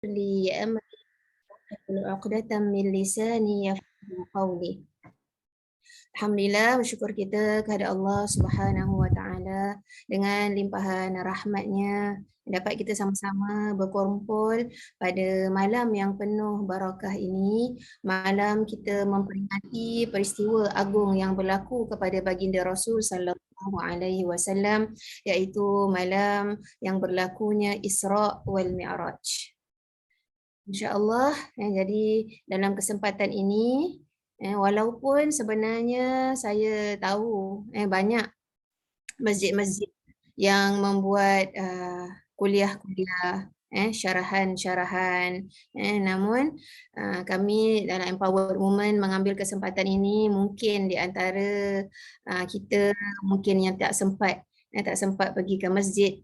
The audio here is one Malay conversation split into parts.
لي أمري واحلل عقدة من لساني يفقهوا قولي. Alhamdulillah, bersyukur kita kepada Allah Subhanahu Wa Taala dengan limpahan rahmatnya dapat kita sama-sama berkumpul pada malam yang penuh barakah ini. Malam kita memperingati peristiwa agung yang berlaku kepada baginda Rasul Sallallahu Alaihi Wasallam, iaitu malam yang berlakunya Isra wal Mi'raj. InsyaAllah, jadi dalam kesempatan ini, walaupun sebenarnya saya tahu banyak masjid-masjid yang membuat kuliah-kuliah, syarahan-syarahan, namun kami dalam Empowered Women mengambil kesempatan ini, mungkin di antara kita mungkin yang tak sempat pergi ke masjid.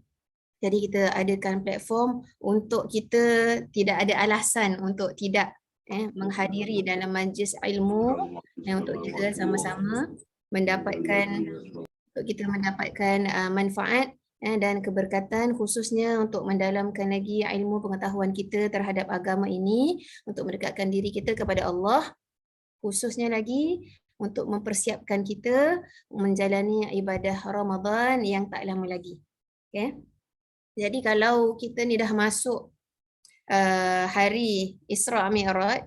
Jadi kita adakan platform untuk kita tidak ada alasan untuk tidak menghadiri dalam majlis ilmu untuk kita sama-sama mendapatkan manfaat dan keberkatan, khususnya untuk mendalamkan lagi ilmu pengetahuan kita terhadap agama ini, untuk mendekatkan diri kita kepada Allah, khususnya lagi untuk mempersiapkan kita menjalani ibadah Ramadan yang tak lama lagi. Okay? Jadi kalau kita ni dah masuk hari Isra Mi'raj,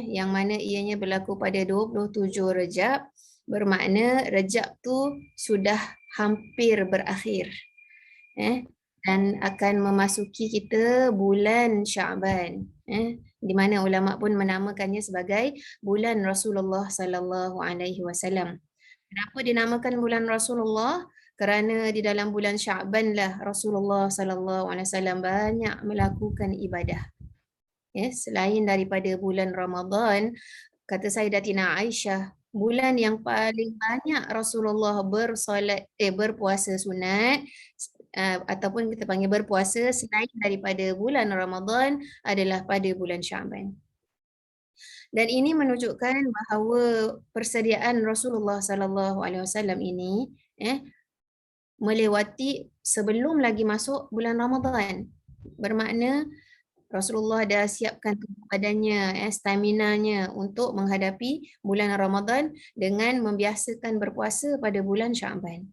yang mana ianya berlaku pada 27 Rejab, bermakna Rejab tu sudah hampir berakhir. Dan akan memasuki kita bulan Sya'ban, di mana ulama pun menamakannya sebagai bulan Rasulullah sallallahu alaihi wasallam. Kenapa dinamakan bulan Rasulullah? Kerana di dalam bulan Sya'ban lah Rasulullah sallallahu alaihi wasallam banyak melakukan ibadah. Selain daripada bulan Ramadan, kata Sayyidatina Aisyah, bulan yang paling banyak Rasulullah berpuasa sunat ataupun kita panggil berpuasa selain daripada bulan Ramadan adalah pada bulan Sya'ban. Dan ini menunjukkan bahawa persediaan Rasulullah sallallahu alaihi wasallam ini melewati sebelum lagi masuk bulan Ramadan. Bermakna Rasulullah dah siapkan tubuh badannya, stamina-nya untuk menghadapi bulan Ramadan dengan membiasakan berpuasa pada bulan Sya'ban.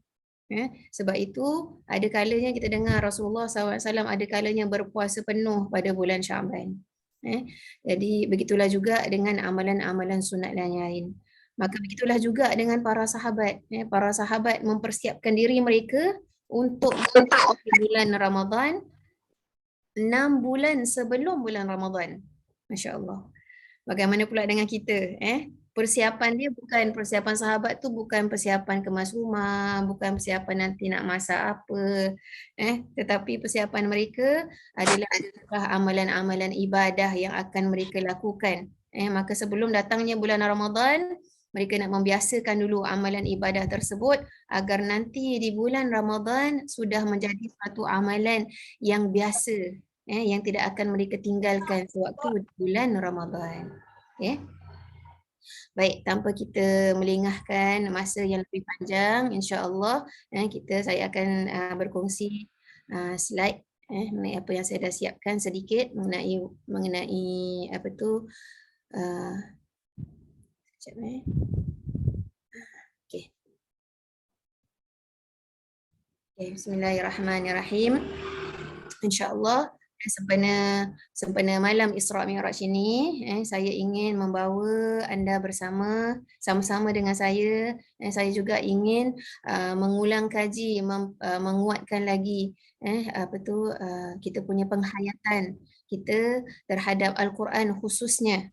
Sebab itu ada kalanya kita dengar Rasulullah SAW ada kalanya berpuasa penuh pada bulan Sya'ban. Jadi begitulah juga dengan amalan-amalan sunat lain. Maka begitulah juga dengan para sahabat. Para sahabat mempersiapkan diri mereka untuk bulan Ramadan 6 bulan sebelum bulan Ramadan. Masya Allah. Bagaimana pula dengan kita? Persiapan dia bukan persiapan sahabat tu bukan persiapan kemas rumah, bukan persiapan nanti nak masak apa, tetapi persiapan mereka adalah amalan-amalan ibadah yang akan mereka lakukan. Maka sebelum datangnya bulan Ramadan, mereka nak membiasakan dulu amalan ibadah tersebut agar nanti di bulan Ramadan sudah menjadi satu amalan yang biasa, yang tidak akan mereka tinggalkan sewaktu bulan Ramadan. Baik, tanpa kita melengahkan masa yang lebih panjang, insya-Allah saya akan berkongsi slide mengenai apa yang saya dah siapkan sedikit mengenai apa tu sekejap okey. Bismillahirrahmanirrahim. Insya-Allah sempena malam Isra Mi'raj ini, saya ingin membawa anda sama-sama dengan saya. Saya juga ingin mengulang kaji, menguatkan lagi kita punya penghayatan kita terhadap Al-Quran khususnya.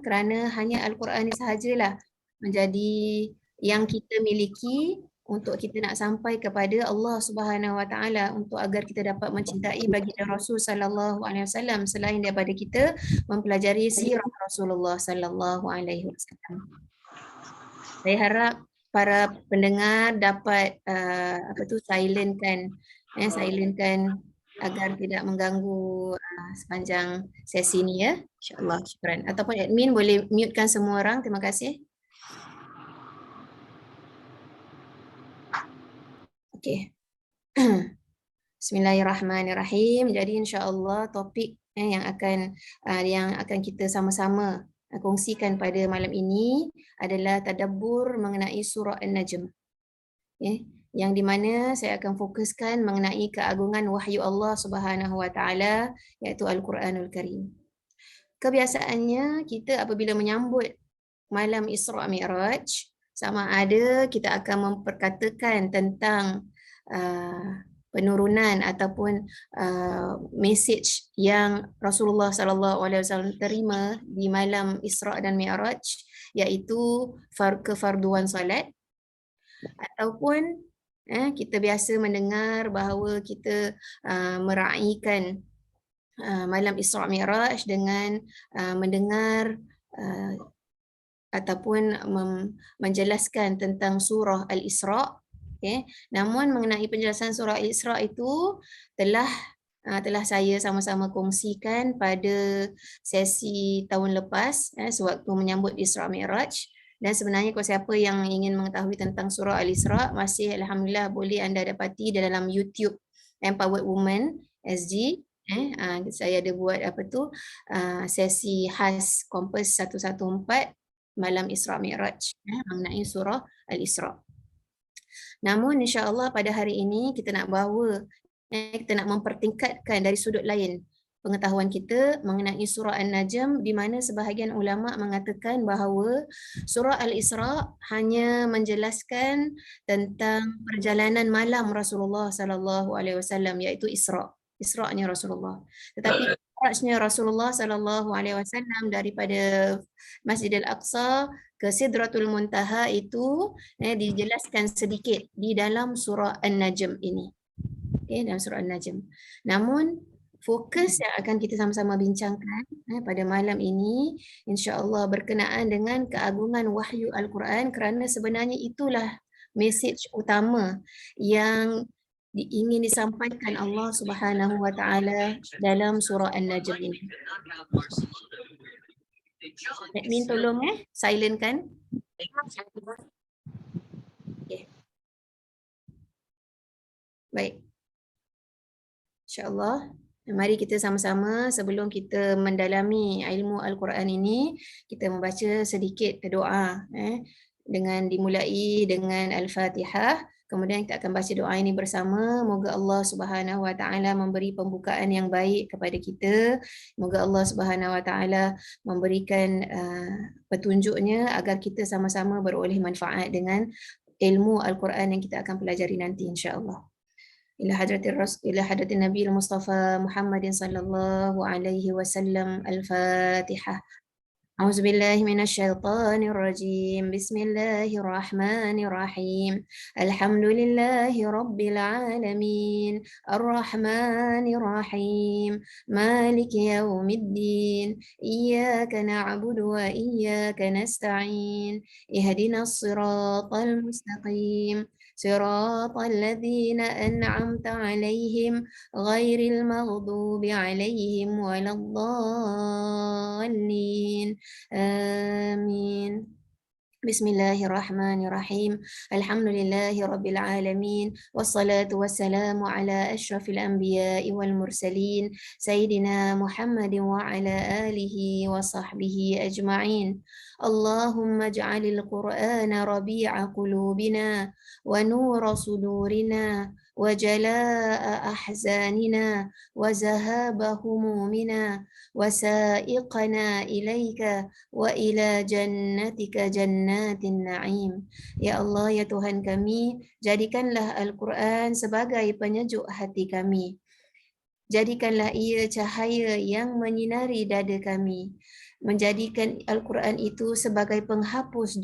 Kerana hanya Al-Quran ini sahajalah menjadi yang kita miliki untuk kita nak sampai kepada Allah Subhanahu Wa Taala, untuk agar kita dapat mencintai baginda Rasul sallallahu alaihi wasallam selain daripada kita mempelajari sirah Rasulullah sallallahu alaihi wasallam. Saya harap para pendengar dapat silentkan agar tidak mengganggu sepanjang sesi ini, ya. Insya-Allah, syukran. Ataupun admin boleh mutekan semua orang. Terima kasih. Okey. Bismillahirrahmanirrahim. Jadi insya-Allah topik yang akan kita sama-sama kongsikan pada malam ini adalah tadabbur mengenai surah An-Najm. Yang di mana saya akan fokuskan mengenai keagungan wahyu Allah Subhanahu Wa Taala iaitu Al-Quranul Karim. Kebiasaannya kita apabila menyambut malam Isra Mi'raj, sama ada kita akan memperkatakan tentang penurunan ataupun message yang Rasulullah sallallahu alaihi wasallam terima di malam Isra dan Mi'raj, iaitu kefarduan salat, ataupun kita biasa mendengar bahawa kita meraihkan malam Isra Mi'raj dengan mendengar ataupun menjelaskan tentang surah Al-Isra. Namun mengenai penjelasan surah Al-Isra itu telah saya sama-sama kongsikan pada sesi tahun lepas sewaktu menyambut Isra Mi'raj. Dan sebenarnya kalau siapa yang ingin mengetahui tentang surah Al-Isra, masih alhamdulillah boleh anda dapati dalam YouTube Empowered Woman SG. Saya ada buat sesi khas Kompas 114 malam Isra Mi'raj mengenai surah Al-Isra. Namun insya-Allah pada hari ini kita nak mempertingkatkan dari sudut lain pengetahuan kita mengenai surah An-Najm, di mana sebahagian ulama mengatakan bahawa surah Al-Isra hanya menjelaskan tentang perjalanan malam Rasulullah sallallahu alaihi wasallam, iaitu Isra-nya Rasulullah. Tetapi Mi'rajnya Rasulullah sallallahu alaihi wasallam daripada Masjidil Aqsa ke Sidratul Muntaha itu dijelaskan sedikit di dalam surah An-Najm ini. Dalam surah An-Najm. Namun fokus yang akan kita sama-sama bincangkan pada malam ini insya-Allah berkenaan dengan keagungan wahyu Al-Quran, kerana sebenarnya itulah mesej utama yang ingin disampaikan Allah Subhanahu Wa Taala dalam surah An-Najm ini. Admin tolong silentkan. Okay. Baik. InsyaAllah, mari kita sama-sama sebelum kita mendalami ilmu Al-Quran ini, kita membaca sedikit doa dengan dimulai dengan Al-Fatihah. Kemudian kita akan baca doa ini bersama. Moga Allah Subhanahu Wa Taala memberi pembukaan yang baik kepada kita. Moga Allah Subhanahu Wa Taala memberikan petunjuknya agar kita sama-sama beroleh manfaat dengan ilmu Al-Quran yang kita akan pelajari nanti insya-Allah. إلى حضرة النبي المصطفى محمد صلى الله عليه وسلم. الفاتحة. أعوذ بالله من الشيطان الرجيم. بسم الله الرحمن الرحيم. الحمد لله رب العالمين الرحمن الرحيم مالك يوم الدين إياك نعبد وإياك نستعين اهدنا الصراط المستقيم صراط الذين أنعمت عليهم غير المغضوب عليهم ولا الضالين. آمين. بسم الله الرحمن الرحيم. الحمد لله رب العالمين والصلاة والسلام على أشرف الأنبياء والمرسلين سيدنا محمد وعلى آله وصحبه أجمعين. اللهم اجعل القرآن ربيع قلوبنا ونور صدورنا وجلاء أحزاننا وذهاب همومنا وسائقنا إليك وإلى جنتك جنات النعيم. Ya Allah, ya Tuhan kami, jadikanlah Al-Quran sebagai penyejuk hati kami. Jadikanlah ia cahaya yang menyinari dada kami. Menjadikan Al-Quran itu sebagai penghapus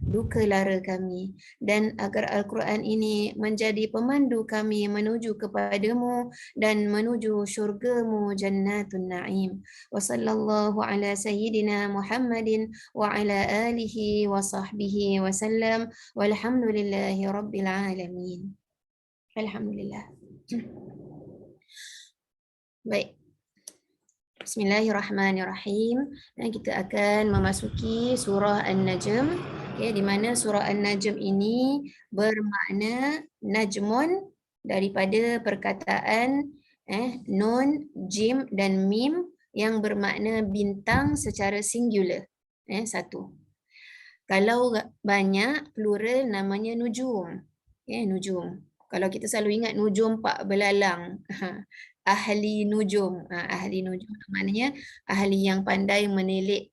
duka lara kami, dan agar Al-Quran ini menjadi pemandu kami menuju kepadamu dan menuju syurgamu Jannatun Na'im. Wa sallallahu ala sayyidina Muhammadin wa ala alihi wa sahbihi wa sallam walhamdulillahi rabbil alamin. Alhamdulillah. Baik. Bismillahirrahmanirrahim. Dan kita akan memasuki surah An-Najm. Di mana surah An-Najm ini bermakna najmun daripada perkataan nun, jim dan mim yang bermakna bintang secara singular. Satu. Kalau banyak plural namanya nujum. Nujum. Kalau kita selalu ingat nujum pak belalang. Ahli nujum. Ahli nujum maknanya ahli yang pandai menilik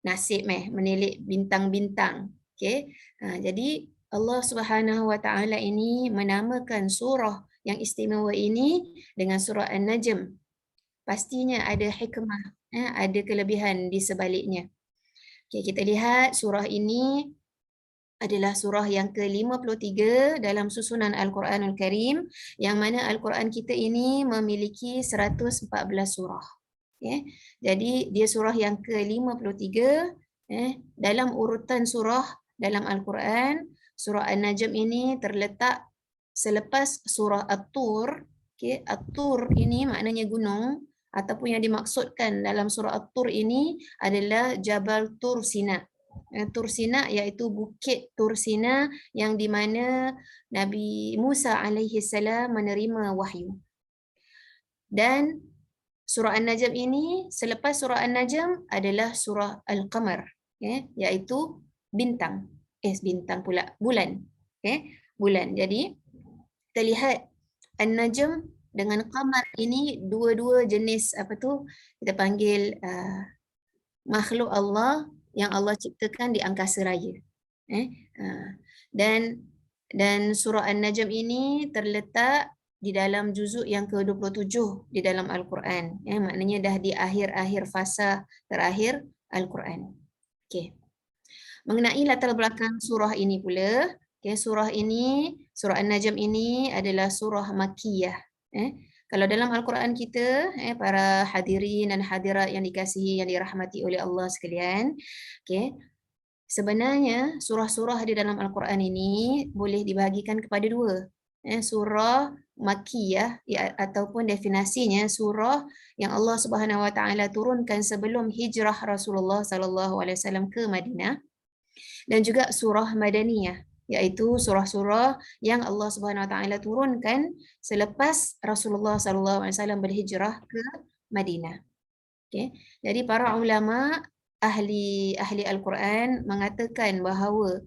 nasib, menilik bintang-bintang. Okey. Jadi Allah Subhanahu Wa Taala ini menamakan surah yang istimewa ini dengan surah An-Najm. Pastinya ada hikmah, ada kelebihan di sebaliknya. Okay, kita lihat surah ini adalah surah yang ke-53 dalam susunan Al-Quranul Karim, yang mana Al-Quran kita ini memiliki 114 surah. Jadi dia surah yang ke-53 dalam urutan surah dalam Al-Quran. Surah An-Najm ini terletak selepas surah At-Tur. At-Tur ini maknanya gunung, ataupun yang dimaksudkan dalam surah At-Tur ini adalah Jabal Tur Sina. Tur Sina iaitu bukit Tur Sina yang di mana Nabi Musa alaihi salam menerima wahyu. Dan surah An-Najm ini selepas surah An-Najm adalah surah Al-Qamar, iaitu bintang. Bintang pula, bulan. Bulan. Jadi kita lihat An-Najm dengan Qamar ini dua-dua jenis kita panggil makhluk Allah yang Allah ciptakan di angkasa raya. Dan surah An-Najm ini terletak di dalam juzuk yang ke-27 di dalam Al-Quran. Maknanya dah di akhir-akhir fasa terakhir Al-Quran. Okey. Mengenai latar belakang surah ini pula, surah An-Najm ini adalah surah Makkiyah. Kalau dalam Al-Quran kita, para hadirin dan hadirat yang dikasihi, yang dirahmati oleh Allah sekalian, sebenarnya surah-surah di dalam Al-Quran ini boleh dibahagikan kepada dua. Surah Makkiyah ataupun definisinya surah yang Allah Subhanahu Wa Taala turunkan sebelum hijrah Rasulullah sallallahu alaihi wasallam ke Madinah, dan juga surah Madaniyah, iaitu surah-surah yang Allah Subhanahu Wa Taala turunkan selepas Rasulullah sallallahu alaihi wasallam berhijrah ke Madinah. Jadi para ulama ahli Al-Quran mengatakan bahawa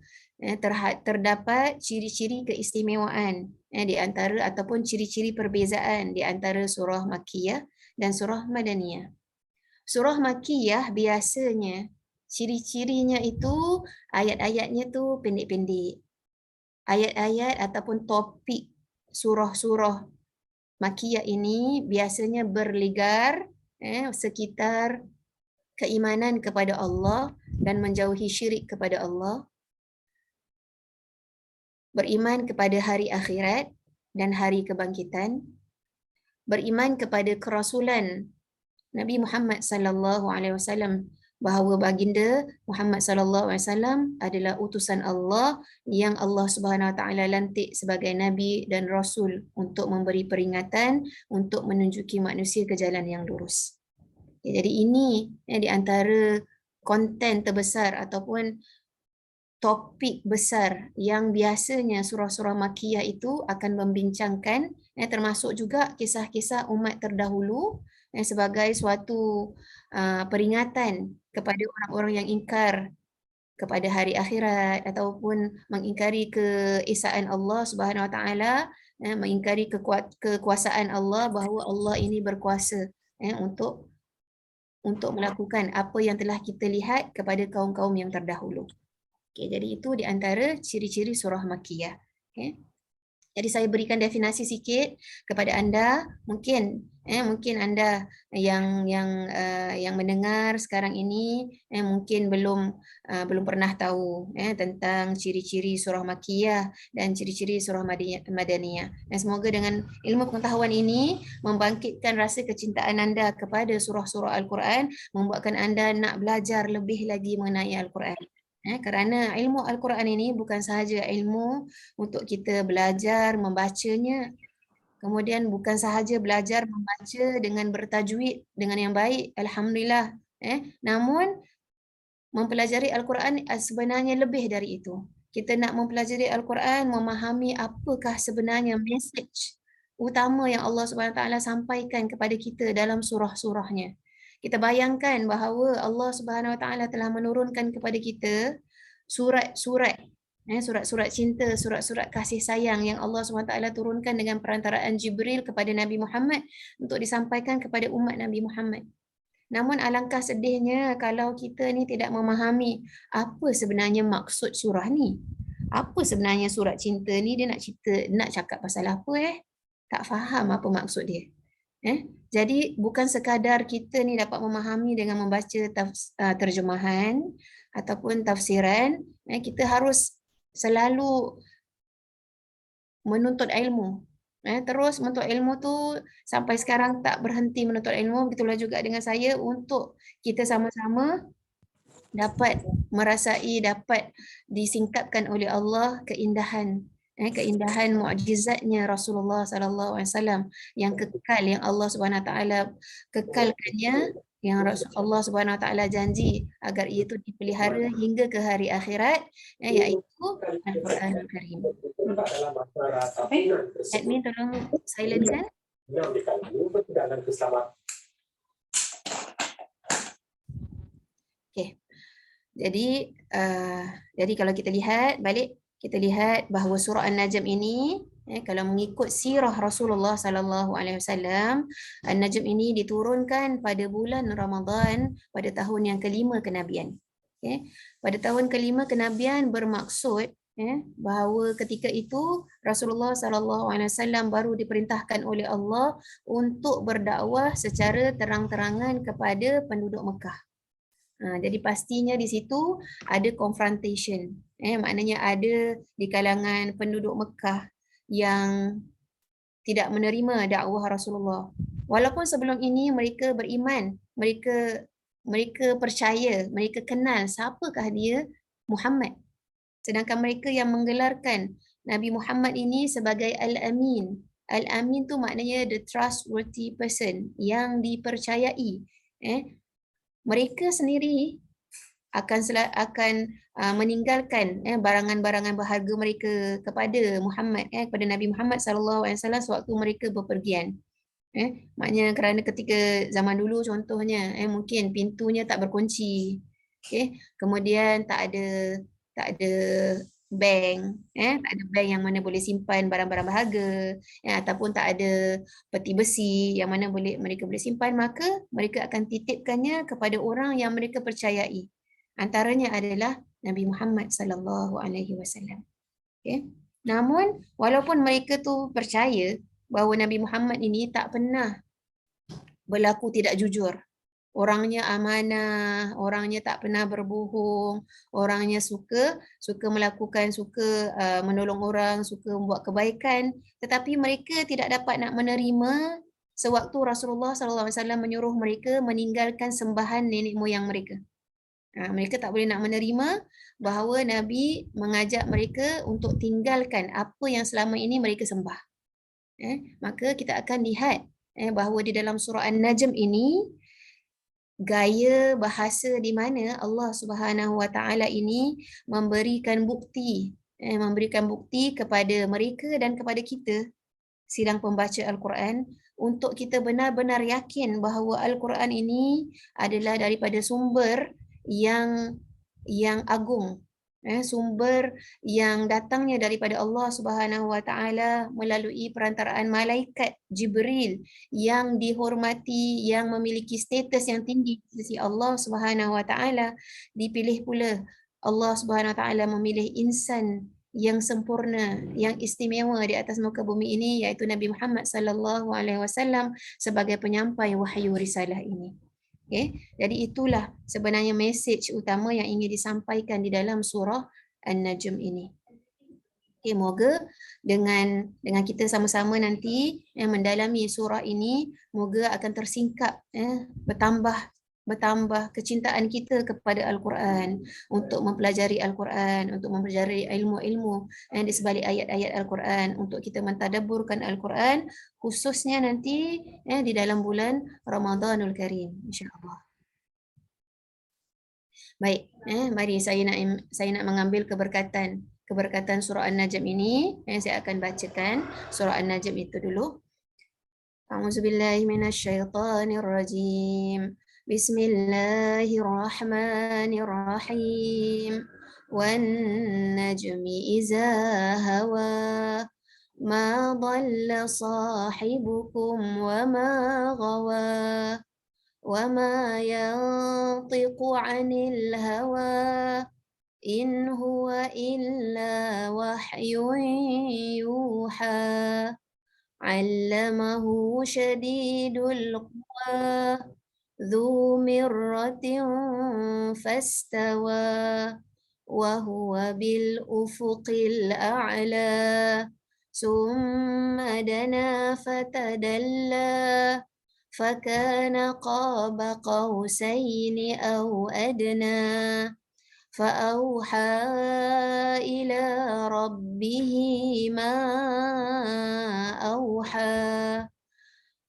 terdapat ciri-ciri keistimewaan di antara ataupun ciri-ciri perbezaan di antara surah Makkiyah dan surah Madaniyah. Surah Makkiyah biasanya ciri-cirinya itu ayat-ayatnya tu pendek-pendek. Ayat-ayat ataupun topik surah-surah Makkiyah ini biasanya berligar sekitar keimanan kepada Allah dan menjauhi syirik kepada Allah, beriman kepada hari akhirat dan hari kebangkitan, beriman kepada kerasulan Nabi Muhammad sallallahu alaihi wasallam, bahawa baginda Muhammad sallallahu alaihi wasallam adalah utusan Allah yang Allah Subhanahu Wa Taala lantik sebagai nabi dan rasul untuk memberi peringatan, untuk menunjuki manusia ke jalan yang lurus. Jadi ini di antara konten terbesar ataupun topik besar yang biasanya surah-surah Makkiyah itu akan membincangkan, termasuk juga kisah-kisah umat terdahulu sebagai suatu peringatan kepada orang-orang yang ingkar kepada hari akhirat ataupun mengingkari keesaan Allah Subhanahu Wa Taala, mengingkari kekuasaan Allah, bahawa Allah ini berkuasa untuk melakukan apa yang telah kita lihat kepada kaum-kaum yang terdahulu. Jadi itu di antara ciri-ciri surah Makkiyah. Jadi saya berikan definisi sikit kepada anda. Mungkin anda yang mendengar sekarang ini mungkin belum pernah tahu tentang ciri-ciri surah Makkiyah dan ciri-ciri surah Madaniyah. Dan semoga dengan ilmu pengetahuan ini membangkitkan rasa kecintaan anda kepada surah-surah Al-Quran, membuatkan anda nak belajar lebih lagi mengenai Al-Quran. Kerana ilmu Al-Quran ini bukan sahaja ilmu untuk kita belajar membacanya, kemudian bukan sahaja belajar membaca dengan bertajwid dengan yang baik, alhamdulillah, namun mempelajari Al-Quran sebenarnya lebih dari itu. kita nak mempelajari Al-Quran, memahami apakah sebenarnya message utama yang Allah Subhanahu Wa Taala sampaikan kepada kita dalam surah-surahnya. Kita bayangkan bahawa Allah Subhanahu Wa Taala telah menurunkan kepada kita surat-surat, surat-surat cinta, surat-surat kasih sayang yang Allah Subhanahu Wa Taala turunkan dengan perantaraan Jibril kepada Nabi Muhammad untuk disampaikan kepada umat Nabi Muhammad. Namun alangkah sedihnya kalau kita ni tidak memahami apa sebenarnya maksud surah ni. Apa sebenarnya surat cinta ni, dia nak cerita, nak cakap pasal apa Tak faham apa maksud dia. Jadi bukan sekadar kita ni dapat memahami dengan membaca terjemahan ataupun tafsiran, kita harus selalu menuntut ilmu. Terus menuntut ilmu tu sampai sekarang tak berhenti menuntut ilmu. Begitulah juga dengan saya, untuk kita sama-sama dapat merasai, dapat disingkapkan oleh Allah keindahan mukjizatnya Rasulullah sallallahu alaihi wasallam yang kekal, yang Allah Subhanahu Wa Taala kekalkannya, yang Allah Subhanahu Wa Taala janji agar ia itu dipelihara hingga ke hari akhirat, iaitu Al-Quranul Karim. Admin tolong silenkan. Okey. Jadi kalau kita lihat balik, kita lihat bahawa surah An-Najm ini, kalau mengikut sirah Rasulullah sallallahu alaihi wasallam, An-Najm ini diturunkan pada bulan Ramadan pada tahun yang kelima kenabian. Pada tahun kelima kenabian bermaksud bahawa ketika itu Rasulullah sallallahu alaihi wasallam baru diperintahkan oleh Allah untuk berdakwah secara terang-terangan kepada penduduk Mekah. Jadi pastinya di situ ada confrontation. Maknanya ada di kalangan penduduk Mekah yang tidak menerima dakwah Rasulullah. Walaupun sebelum ini mereka beriman, mereka percaya, mereka kenal siapakah dia, Muhammad. Sedangkan mereka yang menggelarkan Nabi Muhammad ini sebagai Al-Amin. Al-Amin tu maknanya the trustworthy person, yang dipercayai. Mereka sendiri akan meninggalkan barangan-barangan berharga mereka kepada Muhammad, kepada Nabi Muhammad sallallahu alaihi wasallam sewaktu mereka bepergian. Maknanya kerana ketika zaman dulu contohnya, mungkin pintunya tak berkunci. Kemudian tak ada bank, tak ada bank yang mana boleh simpan barang-barang berharga, ataupun tak ada peti besi yang mana mereka boleh simpan, maka mereka akan titipkannya kepada orang yang mereka percayai. Antaranya adalah Nabi Muhammad sallallahu alaihi wasallam. Namun walaupun mereka tu percaya bahawa Nabi Muhammad ini tak pernah berlaku tidak jujur, orangnya amanah, orangnya tak pernah berbohong, orangnya suka melakukan, menolong orang, suka membuat kebaikan, tetapi mereka tidak dapat nak menerima sewaktu Rasulullah SAW menyuruh mereka meninggalkan sembahan nenek moyang mereka. Mereka tak boleh nak menerima bahawa Nabi mengajak mereka untuk tinggalkan apa yang selama ini mereka sembah. Maka kita akan lihat bahawa di dalam surah An-Najm ini, gaya bahasa di mana Allah Subhanahu Wa Taala ini memberikan bukti kepada mereka dan kepada kita sidang pembaca Al-Quran, untuk kita benar-benar yakin bahawa Al-Quran ini adalah daripada sumber yang agung, sumber yang datangnya daripada Allah Subhanahu Wa Taala melalui perantaraan malaikat Jibril yang dihormati, yang memiliki status yang tinggi di sisi Allah Subhanahu Wa Taala. Dipilih pula Allah Subhanahu Wa Taala memilih insan yang sempurna, yang istimewa di atas muka bumi ini, iaitu Nabi Muhammad sallallahu alaihi wasallam sebagai penyampai wahyu risalah ini. Jadi itulah sebenarnya mesej utama yang ingin disampaikan di dalam surah An-Najm ini. Moga dengan kita sama-sama nanti mendalami surah ini, moga akan tersingkap bertambah kecintaan kita kepada Al-Quran, untuk mempelajari Al-Quran, untuk mempelajari ilmu-ilmu di sebalik ayat-ayat Al-Quran, untuk kita mentadabburkan Al-Quran, khususnya nanti di dalam bulan Ramadanul Karim, insya-Allah. Baik, mari saya nak mengambil keberkatan keberkatan surah An-Najm ini. Saya akan bacakan surah An-Najm itu dulu. A'udzubillahi minasyaitonirrajim. Bismillahirrahmanirrahim. Wan najmi iza hawa. Ma dhalla sahibukum wa ma ghawa. Wa ma yantiqu 'anil hawa. In huwa illa wahyun yuha. Allamahu syadidul quwa. Dhu mirratin fastawa. Wa huwa bil ufuqil a'la. Summa dana fatadalla. فكان قاب قوسين أو أدنى فأوحى إلى ربه ما أوحى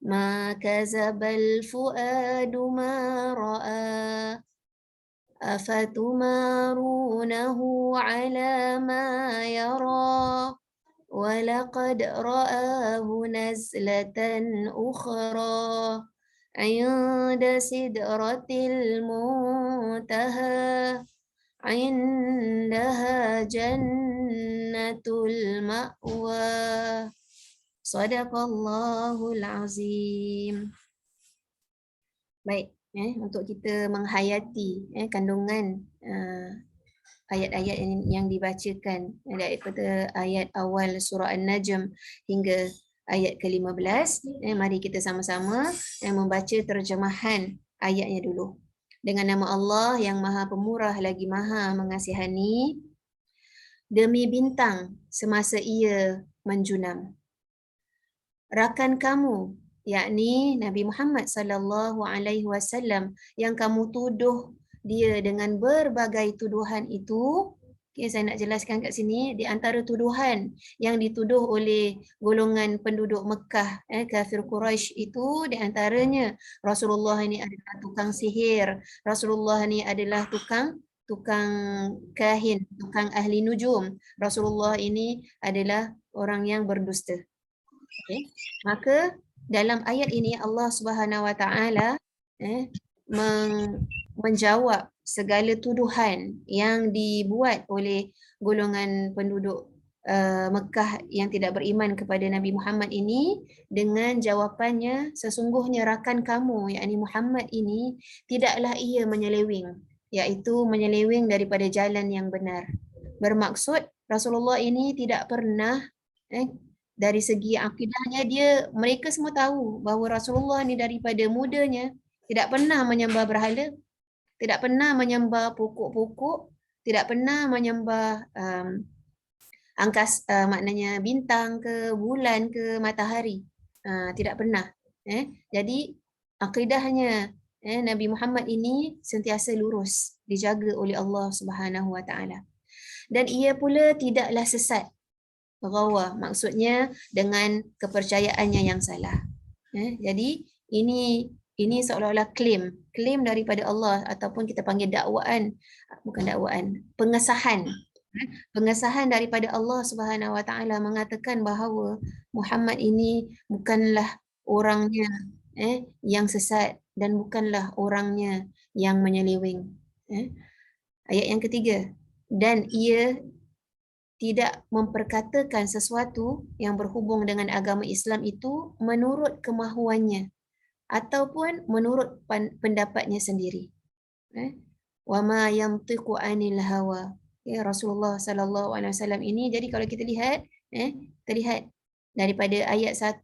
ما كذب الفؤاد ما رأى أفتمارونه على ما يرى ولقد رآه نزلة أخرى عند سدرة المنتهى عندها جنة المأوى صدق الله العظيم. Baik, untuk kita menghayati kandungan ayat-ayat yang dibacakan daripada ayat awal surah An-Najm hingga ayat ke-15. Mari kita sama-sama membaca terjemahan ayatnya dulu. Dengan nama Allah yang Maha Pemurah lagi Maha Mengasihani. Demi bintang semasa ia menjunam. Rakan kamu, yakni Nabi Muhammad sallallahu alaihi wasallam yang kamu tuduh dia dengan berbagai tuduhan itu. Saya nak jelaskan kat sini, di antara tuduhan yang dituduh oleh golongan penduduk Mekah, kafir Quraisy itu, di antaranya Rasulullah ini adalah tukang sihir, Rasulullah ini adalah tukang kahin, tukang ahli nujum, Rasulullah ini adalah orang yang berdusta. Okay. Maka dalam ayat ini Allah Subhanahu Wa Taala menjawab segala tuduhan yang dibuat oleh golongan penduduk Mekah yang tidak beriman kepada Nabi Muhammad ini dengan jawapannya, sesungguhnya rakan kamu yakni Muhammad ini tidaklah ia menyeleweng, iaitu menyeleweng daripada jalan yang benar. Bermaksud Rasulullah ini tidak pernah dari segi akidahnya mereka semua tahu bahawa Rasulullah ni daripada mudanya tidak pernah menyembah berhala, tidak pernah menyembah pokok-pokok, tidak pernah menyembah maknanya bintang ke, bulan ke, matahari. Tidak pernah. Jadi akidahnya Nabi Muhammad ini sentiasa lurus, dijaga oleh Allah Subhanahu Wa Taala. Dan ia pula tidaklah sesat. Ghawa, maksudnya dengan kepercayaannya yang salah. Jadi ini seolah-olah klaim daripada Allah, ataupun kita panggil pengesahan daripada Allah Subhanahu Wa Taala mengatakan bahawa Muhammad ini bukanlah orangnya yang sesat dan bukanlah orangnya yang menyeleweng. Ayat yang ketiga, dan ia tidak memperkatakan sesuatu yang berhubung dengan agama Islam itu menurut kemahuannya ataupun menurut pendapatnya sendiri. Wa ma yantiqu 'anil hawa. Rasulullah sallallahu alaihi wasallam ini, jadi kalau kita lihat terlihat daripada ayat 1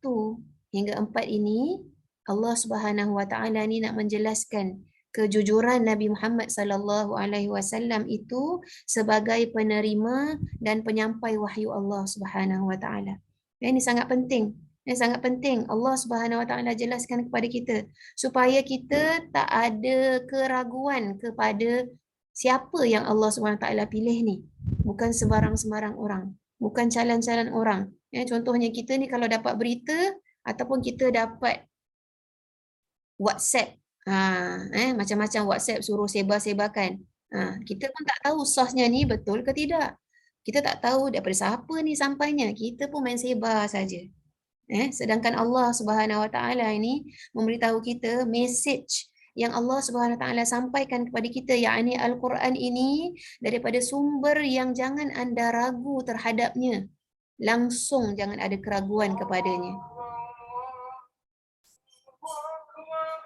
hingga 4 ini, Allah Subhanahu Wa Taala ni nak menjelaskan kejujuran Nabi Muhammad sallallahu alaihi wasallam itu sebagai penerima dan penyampai wahyu Allah Subhanahu Wa Taala. Ini sangat penting. Sangat penting Allah Subhanahu Wa Taala jelaskan kepada kita supaya kita tak ada keraguan kepada siapa yang Allah Subhanahu Wa Taala pilih ni. Bukan sembarang-sembarang orang, bukan calon-calon orang. Contohnya kita ni kalau dapat berita ataupun kita dapat WhatsApp, macam-macam WhatsApp suruh sebar-sebarkan. Kita pun tak tahu source-nya ni betul ke tidak. Kita tak tahu daripada siapa ni sampainya. Kita pun main sebar saja. Sedangkan Allah Subhanahu Wa Taala ini memberitahu kita message yang Allah Subhanahu Wa Taala sampaikan kepada kita, yakni Al-Quran ini daripada sumber yang jangan anda ragu terhadapnya. Langsung jangan ada keraguan kepadanya.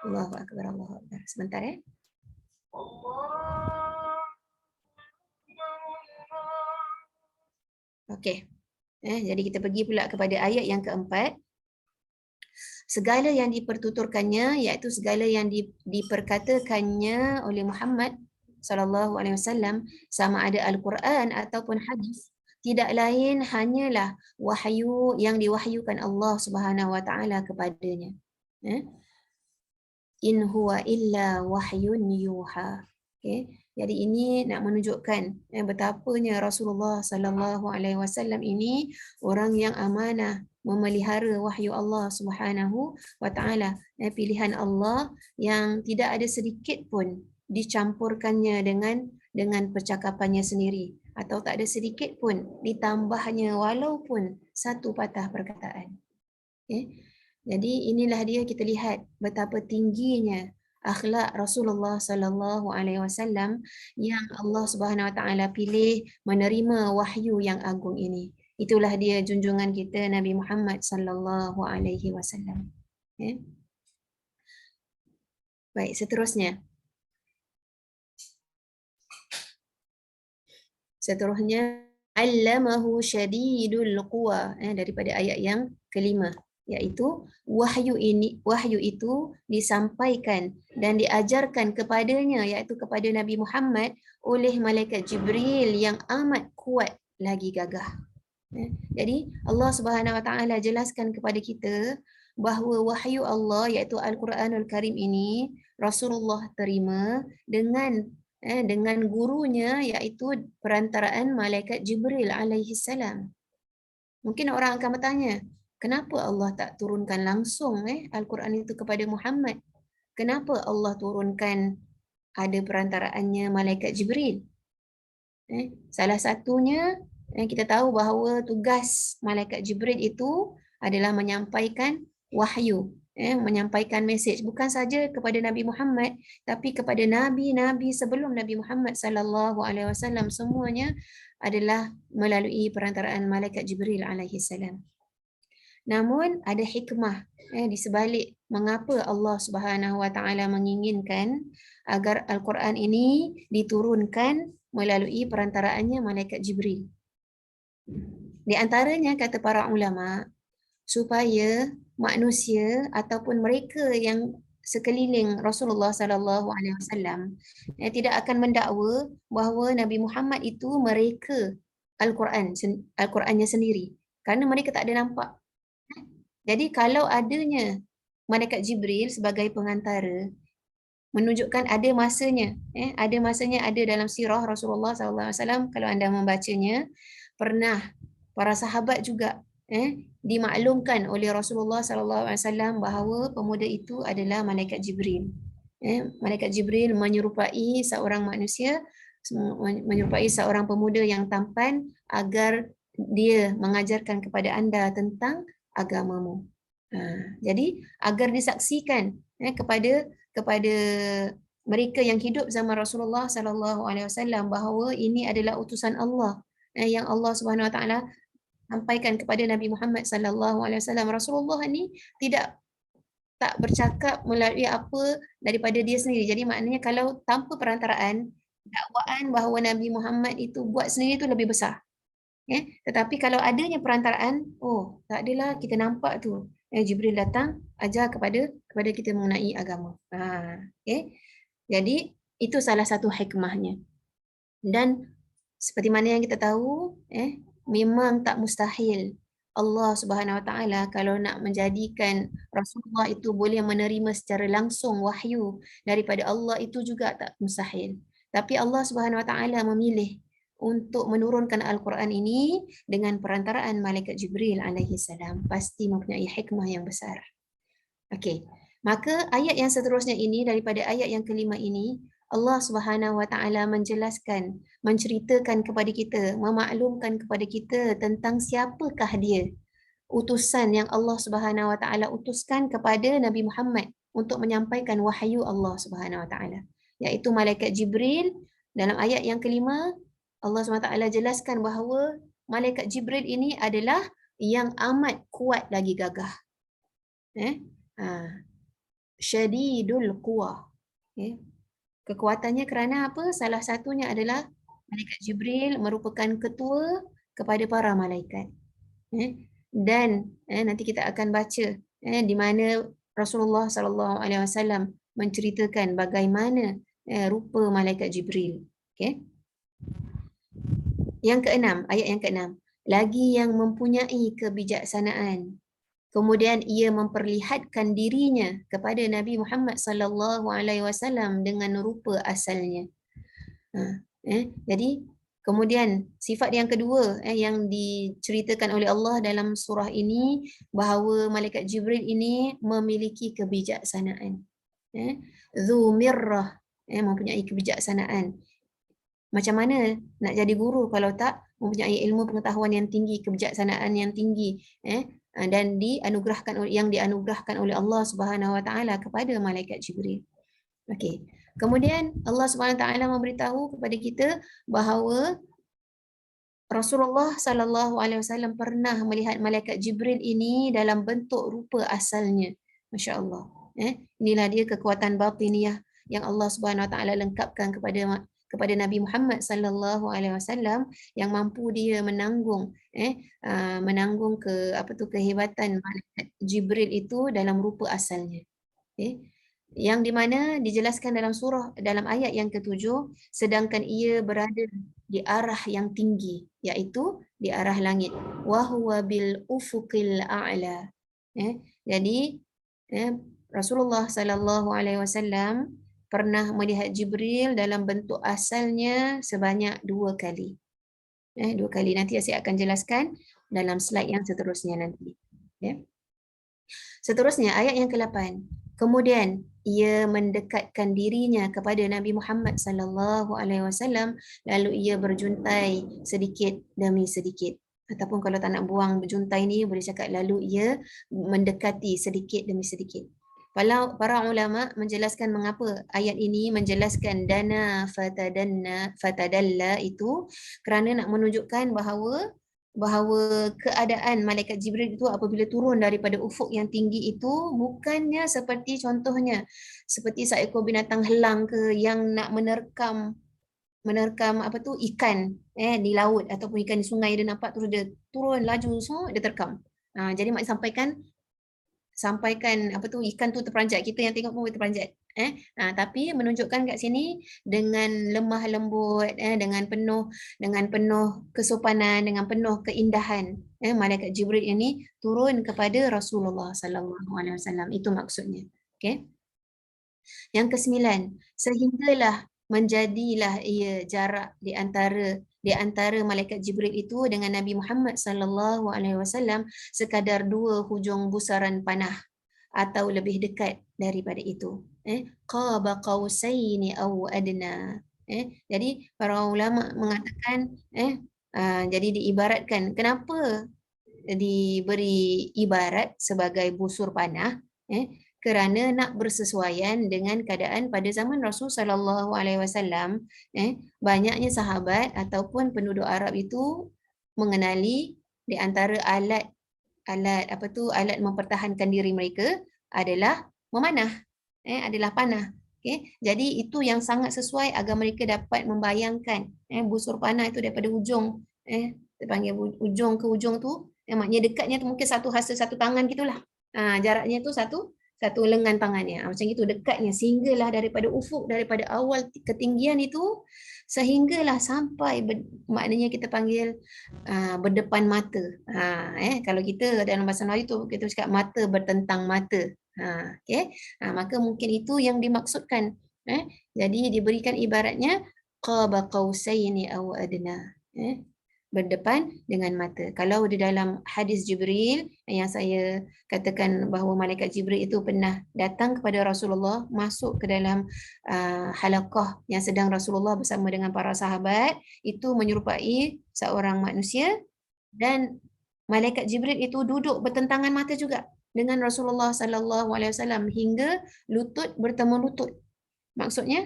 Allahu Akbar, Allahu Akbar. Sebentar Okey. Jadi kita pergi pula kepada ayat yang keempat. Segala yang dipertuturkannya, iaitu segala yang diperkatakannya oleh Muhammad sallallahu alaihi wasallam, sama ada Al-Quran ataupun hadis, tidak lain hanyalah wahyu yang diwahyukan Allah Subhanahu wa taala kepadanya. In huwa illa wahyun yuha. Okay. Jadi ini nak menunjukkan betapanya Rasulullah sallallahu alaihi wasallam ini orang yang amanah, memelihara wahyu Allah Subhanahu wa taala, pilihan Allah yang tidak ada sedikit pun dicampurkannya dengan percakapannya sendiri, atau tak ada sedikit pun ditambahnya walaupun satu patah perkataan. Okay. Jadi inilah dia, kita lihat betapa tingginya akhlak Rasulullah sallallahu alaihi wasallam yang Allah Subhanahu wa taala pilih menerima wahyu yang agung ini. Itulah dia junjungan kita Nabi Muhammad sallallahu alaihi wasallam. Baik, seterusnya. Seterusnya, allamahu syadidul quwa, daripada ayat yang kelima, iaitu wahyu itu disampaikan dan diajarkan kepadanya, iaitu kepada Nabi Muhammad, oleh malaikat Jibril yang amat kuat lagi gagah. Jadi Allah Subhanahu wa taala jelaskan kepada kita bahawa wahyu Allah, iaitu Al-Quranul Karim ini, Rasulullah terima dengan gurunya, iaitu perantaraan malaikat Jibril alaihi salam. Mungkin orang akan bertanya, kenapa Allah tak turunkan langsung Al-Quran itu kepada Muhammad? Kenapa Allah turunkan ada perantaraannya malaikat Jibril? Salah satunya, kita tahu bahawa tugas malaikat Jibril itu adalah menyampaikan wahyu, menyampaikan mesej bukan saja kepada Nabi Muhammad, tapi kepada nabi-nabi sebelum Nabi Muhammad sallallahu alaihi wasallam, semuanya adalah melalui perantaraan malaikat Jibril alaihi salam. Namun ada hikmah di sebalik mengapa Allah Subhanahu wa taala menginginkan agar Al-Quran ini diturunkan melalui perantaraannya malaikat Jibril. Di antaranya, kata para ulama, supaya manusia ataupun mereka yang sekeliling Rasulullah sallallahu alaihi wasallam tidak akan mendakwa bahawa Nabi Muhammad itu mereka Al-Qurannya sendiri, kerana mereka tak ada nampak. Jadi kalau adanya malaikat Jibril sebagai pengantara, menunjukkan ada masanya, ada dalam sirah Rasulullah sallallahu alaihi wasallam, kalau anda membacanya, pernah para sahabat juga dimaklumkan oleh Rasulullah sallallahu alaihi wasallam bahawa pemuda itu adalah malaikat Jibril. Malaikat Jibril menyerupai seorang manusia, menyerupai seorang pemuda yang tampan, agar dia mengajarkan kepada anda tentang agamamu. Jadi agar disaksikan kepada mereka yang hidup zaman Rasulullah sallallahu alaihi wasallam bahawa ini adalah utusan Allah yang Allah Subhanahu wa taala sampaikan kepada Nabi Muhammad sallallahu alaihi wasallam. Rasulullah ni tak bercakap melalui apa daripada dia sendiri. Jadi maknanya kalau tanpa perantaraan, dakwaan bahawa Nabi Muhammad itu buat sendiri itu lebih besar. Tetapi kalau adanya perantaraan, tak adalah, kita nampak tu Jibril datang ajar kepada kita mengenai agama. Jadi itu salah satu hikmahnya. Dan seperti mana yang kita tahu, memang tak mustahil Allah Subhanahu wa taala kalau nak menjadikan Rasulullah itu boleh menerima secara langsung wahyu daripada Allah, itu juga tak mustahil. Tapi Allah Subhanahu wa taala memilih untuk menurunkan Al-Quran ini dengan perantaraan malaikat Jibril alaihi salam, pasti mempunyai hikmah yang besar. Okey, maka ayat yang seterusnya ini, daripada ayat yang kelima ini, Allah Subhanahu Wa Taala menjelaskan, menceritakan kepada kita, memaklumkan kepada kita tentang siapakah dia, utusan yang Allah Subhanahu Wa Taala utuskan kepada Nabi Muhammad untuk menyampaikan wahyu Allah Subhanahu Wa Taala, iaitu malaikat Jibril. Dalam ayat yang kelima, Allah Subhanahu Wa Taala jelaskan bahawa malaikat Jibril ini adalah yang amat kuat lagi gagah. Syadidul quwa. Kekuatannya kerana apa? Salah satunya adalah malaikat Jibril merupakan ketua kepada para malaikat. Dan nanti kita akan baca di mana Rasulullah SAW menceritakan bagaimana rupa malaikat Jibril. Okay. Yang keenam, ayat yang keenam. Lagi yang mempunyai kebijaksanaan. Kemudian ia memperlihatkan dirinya kepada Nabi Muhammad SAW dengan rupa asalnya. Jadi kemudian sifat yang kedua yang diceritakan oleh Allah dalam surah ini, bahawa malaikat Jibril ini memiliki kebijaksanaan. Dzu mirrah, mempunyai kebijaksanaan. Macam mana nak jadi guru kalau tak mempunyai ilmu pengetahuan yang tinggi, kebijaksanaan yang tinggi, dan dianugerahkan oleh Allah Subhanahu Wa Taala kepada malaikat Jibril. Okey. Kemudian Allah Subhanahu Wa Taala memberitahu kepada kita bahawa Rasulullah sallallahu alaihi wasallam pernah melihat malaikat Jibril ini dalam bentuk rupa asalnya. Masya-Allah. Inilah dia kekuatan batiniah yang Allah Subhanahu Wa Taala lengkapkan kepada Nabi Muhammad sallallahu alaihi wasallam, yang mampu dia menanggung kehebatan malaikat Jibril itu dalam rupa asalnya. Yang di mana dijelaskan dalam ayat yang ke-7, sedangkan ia berada di arah yang tinggi, iaitu di arah langit. Wa huwa bil ufuqil a'la. Jadi Rasulullah sallallahu alaihi wasallam pernah melihat Jibril dalam bentuk asalnya sebanyak 2 kali. 2 kali. Nanti saya akan jelaskan dalam slide yang seterusnya nanti. Seterusnya ayat yang ke-8. Kemudian ia mendekatkan dirinya kepada Nabi Muhammad sallallahu alaihi wasallam, lalu ia berjuntai sedikit demi sedikit. Ataupun kalau tak nak buang berjuntai ni, boleh cakap lalu ia mendekati sedikit demi sedikit. Para ulama menjelaskan mengapa ayat ini menjelaskan dana fatadalla itu, kerana nak menunjukkan bahawa keadaan malaikat Jibril itu apabila turun daripada ufuk yang tinggi itu bukannya seperti contohnya seperti seekor binatang helang ke yang nak menerkam ikan di laut ataupun ikan di sungai, dia nampak terus dia turun laju semua dia terkam. Jadi mak sampaikan ikan tu terperanjat, kita yang tengok pun terperanjat. Tapi menunjukkan kat sini dengan lemah lembut, dengan penuh kesopanan, dengan penuh keindahan, malaikat Jibril ini turun kepada Rasulullah sallallahu alaihi wasallam. Itu maksudnya. Okey. Yang ke-9, sehinggalah menjadilah ia jarak di antara malaikat Jibril itu dengan Nabi Muhammad sallallahu alaihi wasallam sekadar 2 hujung busaran panah atau lebih dekat daripada itu. Qaba qausaini aw adna. Jadi para ulama mengatakan jadi diibaratkan, kenapa diberi ibarat sebagai busur panah? Kerana nak bersesuaian dengan keadaan pada zaman Rasul sallallahu alaihi wasallam, banyaknya sahabat ataupun penduduk Arab itu mengenali di antara alat mempertahankan diri mereka adalah memanah, adalah panah. Jadi itu yang sangat sesuai agar mereka dapat membayangkan busur panah itu daripada ujung, dipanggil ujung ke ujung tu, maknanya dekatnya tu mungkin satu hasta satu tangan gitulah. Jaraknya tu satu lengan tangannya. Macam itu dekatnya, sehinggalah daripada ufuk, daripada awal ketinggian itu, sehinggalah sampai maknanya kita panggil berdepan mata. Kalau kita dalam bahasa Melayu tu kita cakap mata bertentang mata. Maka mungkin itu yang dimaksudkan. Jadi diberikan ibaratnya qaba qausaini aw adna. berdepan dengan mata. Kalau di dalam hadis Jibril yang saya katakan bahawa malaikat Jibril itu pernah datang kepada Rasulullah, masuk ke dalam halaqah yang sedang Rasulullah bersama dengan para sahabat, itu menyerupai seorang manusia, dan malaikat Jibril itu duduk bertentangan mata juga dengan Rasulullah sallallahu alaihi wasallam hingga lutut bertemu lutut. Maksudnya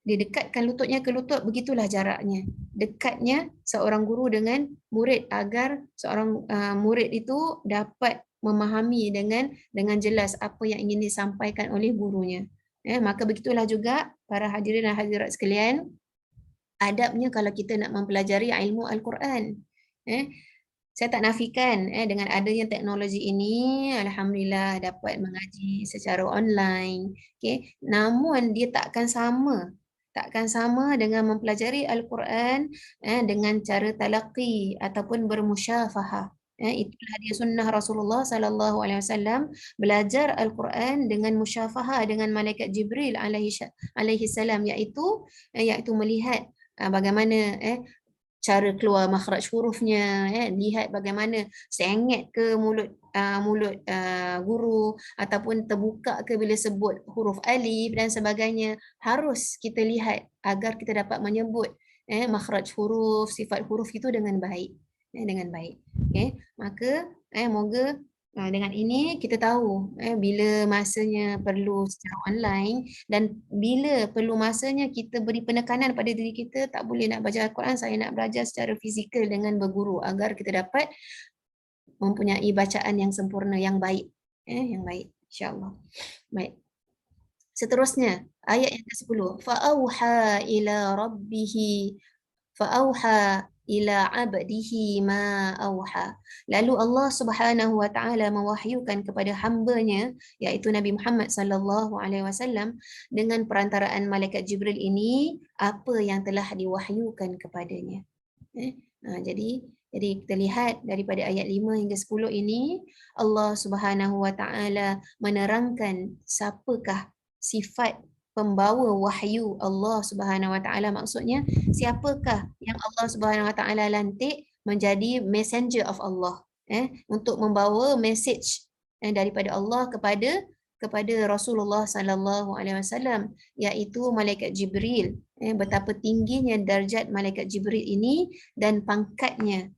dia dekatkan lututnya ke lutut, begitulah jaraknya. Dekatnya seorang guru dengan murid agar seorang murid itu dapat memahami dengan jelas apa yang ingin disampaikan oleh gurunya. Maka begitulah juga para hadirin dan hadirat sekalian, adabnya kalau kita nak mempelajari ilmu Al-Quran. Saya tak nafikan dengan adanya teknologi ini, alhamdulillah dapat mengaji secara online. Okay. Namun dia takkan sama dengan mempelajari Al-Quran dengan cara talaqi ataupun bermusyafahah. Itulah dia sunnah Rasulullah sallallahu alaihi wasallam, belajar Al-Quran dengan musyafahah dengan malaikat Jibril alaihi salam, iaitu melihat bagaimana cara keluar makhraj hurufnya, lihat bagaimana sengit ke mulut guru ataupun terbuka ke bila sebut huruf alif dan sebagainya, harus kita lihat agar kita dapat menyebut makhraj huruf, sifat huruf itu dengan baik. Okay. Maka moga dengan ini kita tahu bila masanya perlu secara online dan bila perlu masanya kita beri penekanan pada diri kita, tak boleh nak baca Al-Quran, saya nak belajar secara fizikal dengan berguru agar kita dapat mempunyai bacaan yang sempurna, yang baik. Yang baik, insya-Allah. Baik. Seterusnya, ayat yang ke-10. Fa'auha ila rabbihi fa'auha ila abdihi ma auha. Lalu Allah Subhanahu wa taala mewahyukan kepada hamba-Nya iaitu Nabi Muhammad sallallahu alaihi wasallam dengan perantaraan malaikat Jibril ini apa yang telah diwahyukan kepadanya. Jadi kita lihat daripada ayat 5 hingga 10 ini, Allah Subhanahu wa taala menerangkan siapakah sifat pembawa wahyu Allah Subhanahu wa taala, maksudnya siapakah yang Allah Subhanahu wa taala lantik menjadi messenger of Allah untuk membawa message daripada Allah kepada Rasulullah sallallahu alaihi wasallam, iaitu malaikat Jibril. Betapa tingginya darjat malaikat Jibril ini dan pangkatnya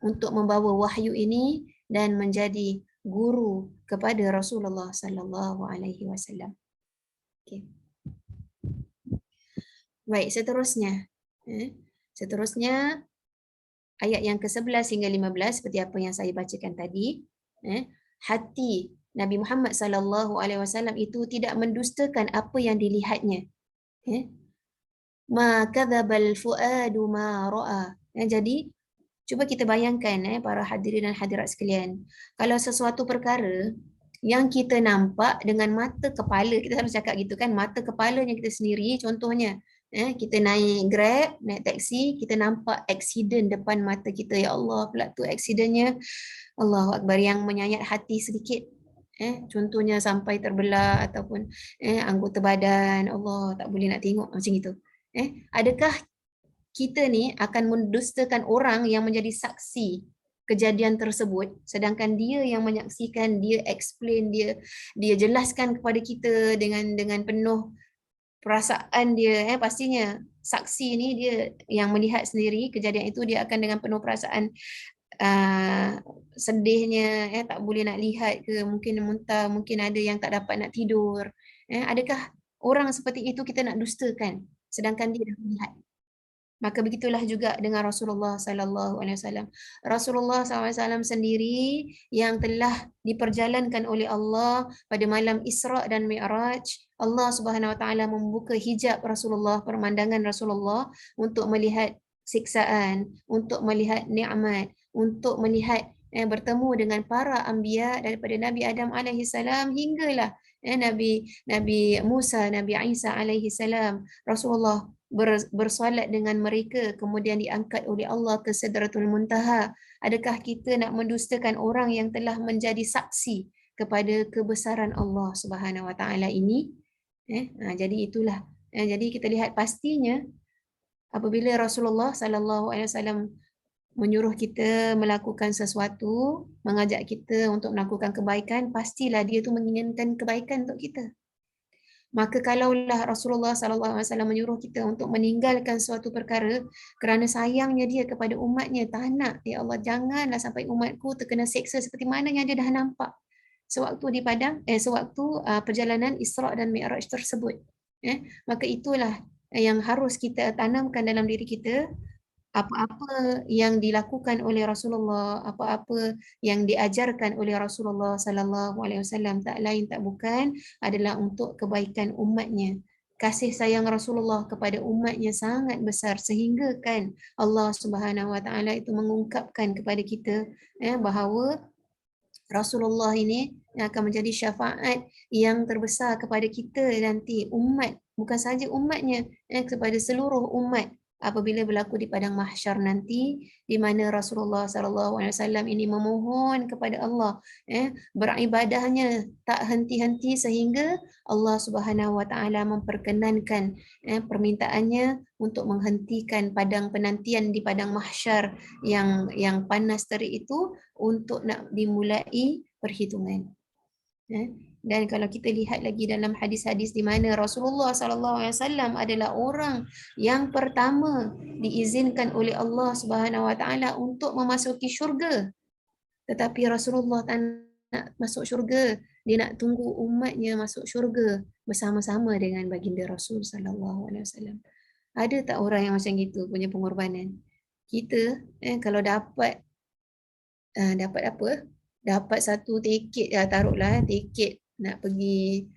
untuk membawa wahyu ini dan menjadi guru kepada Rasulullah sallallahu alaihi wasallam. Okay. Baik, seterusnya. Seterusnya ayat yang ke-11 hingga 15 seperti apa yang saya bacakan tadi. Hati Nabi Muhammad sallallahu alaihi wasallam itu tidak mendustakan apa yang dilihatnya. Ma kadzabal fuadu ma ra'a. Jadi cuba kita bayangkan para hadirin dan hadirat sekalian, kalau sesuatu perkara yang kita nampak dengan mata kepala, kita selalu cakap gitu kan, mata kepalanya kita sendiri, contohnya kita naik Grab, naik taksi, kita nampak aksiden depan mata kita, ya Allah pula tu aksidennya, Allahu Akbar, yang menyayat hati sedikit. Contohnya sampai terbelah ataupun anggota badan, Allah tak boleh nak tengok macam itu. Adakah kita ni akan mendustakan orang yang menjadi saksi kejadian tersebut, sedangkan dia yang menyaksikan, dia explain, dia jelaskan kepada kita dengan penuh perasaan dia, pastinya saksi ni dia yang melihat sendiri kejadian itu, dia akan dengan penuh perasaan sedihnya, tak boleh nak lihat ke, mungkin muntah, mungkin ada yang tak dapat nak tidur. Adakah orang seperti itu kita nak dustakan sedangkan dia dah melihat? Maka begitulah juga dengan Rasulullah sallallahu alaihi wasallam. Rasulullah sallallahu alaihi wasallam sendiri yang telah diperjalankan oleh Allah pada malam Isra dan Mi'raj, Allah Subhanahu wa taala membuka hijab Rasulullah, pemandangan Rasulullah untuk melihat siksaan, untuk melihat nikmat, untuk melihat bertemu dengan para anbiya daripada Nabi Adam alaihi salam hinggalah Nabi Musa, Nabi Isa alaihi salam. Rasulullah bersolat dengan mereka, kemudian diangkat oleh Allah ke Sidratul Muntaha. Adakah kita nak mendustakan orang yang telah menjadi saksi kepada kebesaran Allah Subhanahu wa taala ini? Jadi itulah. Jadi kita lihat pastinya apabila Rasulullah sallallahu alaihi wasallam menyuruh kita melakukan sesuatu, mengajak kita untuk melakukan kebaikan, pastilah dia tu menginginkan kebaikan untuk kita. Maka kalaulah Rasulullah SAW menyuruh kita untuk meninggalkan suatu perkara kerana sayangnya dia kepada umatnya, tak nak, ya Allah, janganlah sampai umatku terkena seksa seperti mana yang dia dah nampak sewaktu di padang, sewaktu perjalanan Isra' dan Mi'raj tersebut. Maka itulah yang harus kita tanamkan dalam diri kita. Apa-apa yang dilakukan oleh Rasulullah, apa-apa yang diajarkan oleh Rasulullah sallallahu alaihi wasallam, tak lain tak bukan adalah untuk kebaikan umatnya. Kasih sayang Rasulullah kepada umatnya sangat besar sehingga kan Allah Subhanahu wa taala itu mengungkapkan kepada kita bahawa Rasulullah ini yang akan menjadi syafaat yang terbesar kepada kita nanti, umat, bukan saja umatnya, kepada seluruh umat apabila berlaku di padang mahsyar nanti, di mana Rasulullah SAW ini memohon kepada Allah, beribadahnya tak henti-henti sehingga Allah Subhanahu Wa Taala memperkenankan permintaannya untuk menghentikan padang penantian di padang mahsyar yang panas terik itu untuk nak dimulai perhitungan. Dan kalau kita lihat lagi dalam hadis-hadis di mana Rasulullah SAW adalah orang yang pertama diizinkan oleh Allah Subhanahu Wa Taala untuk memasuki syurga. Tetapi Rasulullah tak nak masuk syurga, dia nak tunggu umatnya masuk syurga bersama-sama dengan baginda Rasul sallallahu alaihi wasallam. Ada tak orang yang macam gitu punya pengorbanan? Kita kalau dapat apa? Dapat satu tiket, taruhlah tiket nak pergi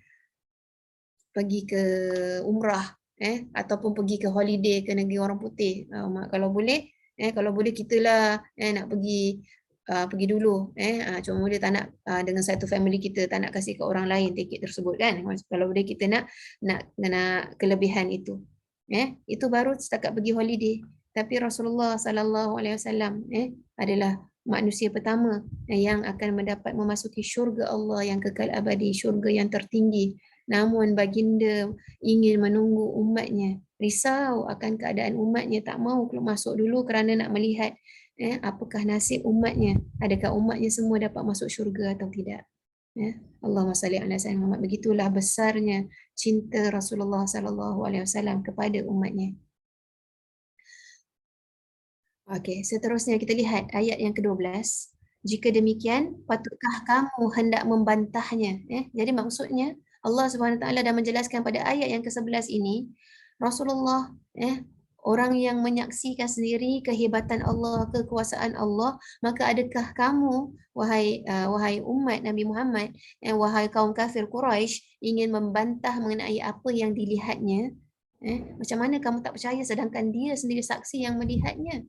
ke umrah ataupun pergi ke holiday ke negeri orang putih. Kalau boleh kitalah nak pergi dulu cuma boleh tak nak dengan satu family kita, tak nak kasih ke orang lain tiket tersebut kan. Kalau boleh kita nak kelebihan itu. Itu baru setakat pergi holiday. Tapi Rasulullah sallallahu alaihi wasallam adalah manusia pertama yang akan mendapat memasuki syurga Allah yang kekal abadi, syurga yang tertinggi. Namun baginda ingin menunggu umatnya, risau akan keadaan umatnya, tak mau masuk dulu kerana nak melihat apakah nasib umatnya, adakah umatnya semua dapat masuk syurga atau tidak. Allahumma salli ala sayyidina Muhammad. Begitulah besarnya cinta Rasulullah sallallahu alaihi wasallam kepada umatnya. Okey, seterusnya kita lihat ayat yang ke-12. Jika demikian, patutkah kamu hendak membantahnya? Jadi maksudnya Allah Subhanahu Wa Taala dah menjelaskan pada ayat yang ke-11 ini, Rasulullah orang yang menyaksikan sendiri kehebatan Allah, kekuasaan Allah, maka adakah kamu wahai umat Nabi Muhammad, wahai kaum kafir Quraisy ingin membantah mengenai apa yang dilihatnya? Macam mana kamu tak percaya sedangkan dia sendiri saksi yang melihatnya?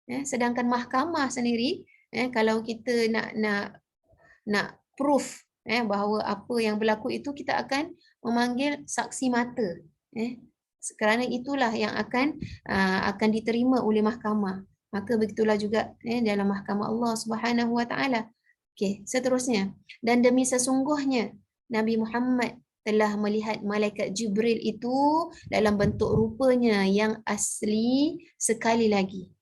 Sedangkan mahkamah sendiri kalau kita nak proof bahawa apa yang berlaku itu, kita akan memanggil saksi mata. Kerana itulah yang akan diterima oleh mahkamah. Maka begitulah juga dalam mahkamah Allah Subhanahu Wa Taala. Okey, seterusnya, dan demi sesungguhnya Nabi Muhammad telah melihat malaikat Jibril itu dalam bentuk rupanya yang asli sekali lagi.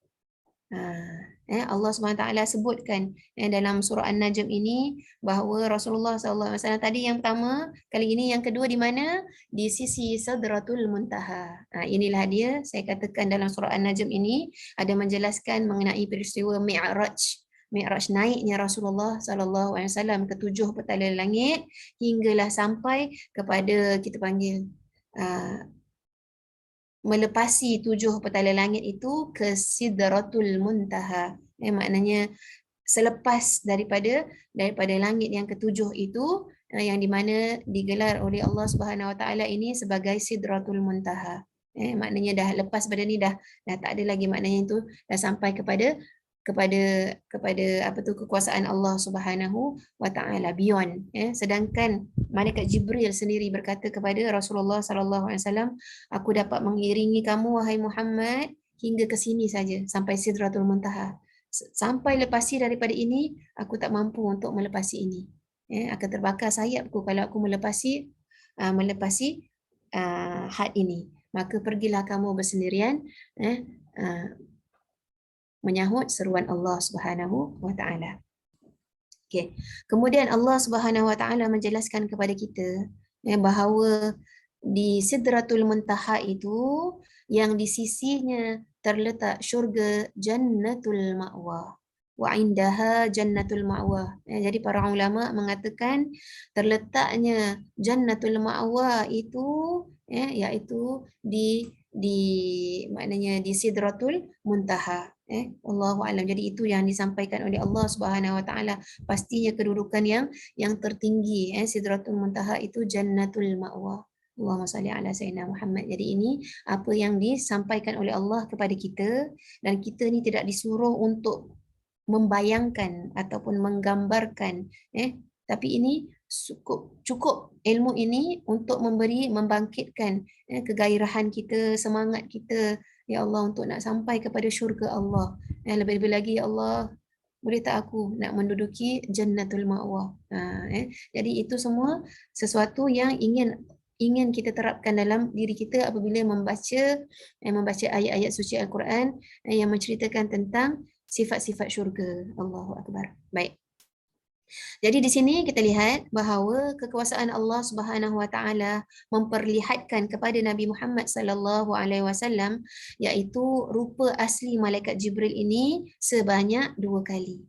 Allah SWT sebutkan dalam surah An-Najm ini bahawa Rasulullah SAW tadi yang pertama, kali ini yang kedua di mana? Di sisi Sidratul Muntaha. Inilah dia, saya katakan dalam surah An-Najm ini ada menjelaskan mengenai peristiwa Mi'raj. Mi'raj naiknya Rasulullah SAW ke 7 petala langit hinggalah sampai kepada kita panggil melepasi 7 petala langit itu ke Sidratul Muntaha. Maknanya selepas daripada langit yang ketujuh itu yang di mana digelar oleh Allah Subhanahu Wa Taala ini sebagai Sidratul Muntaha. Maknanya dah lepas pada ni dah tak ada lagi, maknanya itu dah sampai kepada apa tu kekuasaan Allah Subhanahu Wa Taala, beyond. Sedangkan malaikat Jibril sendiri berkata kepada Rasulullah sallallahu alaihi wasallam, aku dapat mengiringi kamu wahai Muhammad hingga ke sini saja, sampai Sidratul Muntaha. Sampai lepasi daripada ini, aku tak mampu untuk melepasi ini. Akan terbakar sayapku kalau aku melepasi had ini. Maka pergilah kamu bersendirian menyahut seruan Allah Subhanahu wa taala. Okey. Kemudian Allah Subhanahu wa taala menjelaskan kepada kita bahawa di Sidratul Muntaha itu yang di sisinya terletak syurga Jannatul Ma'wa. Wa indaha Jannatul Ma'wa. Jadi para ulama mengatakan terletaknya Jannatul Ma'wa itu iaitu di maknanya di Sidratul Muntaha. Allahu a'lam. Jadi itu yang disampaikan oleh Allah Subhanahu wa taala, pastinya kedudukan yang tertinggi. Sidratul Muntaha itu Jannatul Ma'wa. Allahumma salli ala sayyidina Muhammad. Jadi ini apa yang disampaikan oleh Allah kepada kita, dan kita ni tidak disuruh untuk membayangkan ataupun menggambarkan, tapi ini cukup ilmu ini untuk membangkitkan kegairahan kita, semangat kita, ya Allah, untuk nak sampai kepada syurga Allah. Lebih-lebih lagi, ya Allah, boleh tak aku nak menduduki Jannatul Ma'wa. Jadi itu semua sesuatu yang ingin kita terapkan dalam diri kita apabila membaca ayat-ayat suci Al-Quran yang menceritakan tentang sifat-sifat syurga. Allahu Akbar. Baik. Jadi di sini kita lihat bahawa kekuasaan Allah Subhanahu wa taala memperlihatkan kepada Nabi Muhammad sallallahu alaihi wasallam iaitu rupa asli malaikat Jibril ini sebanyak 2 kali.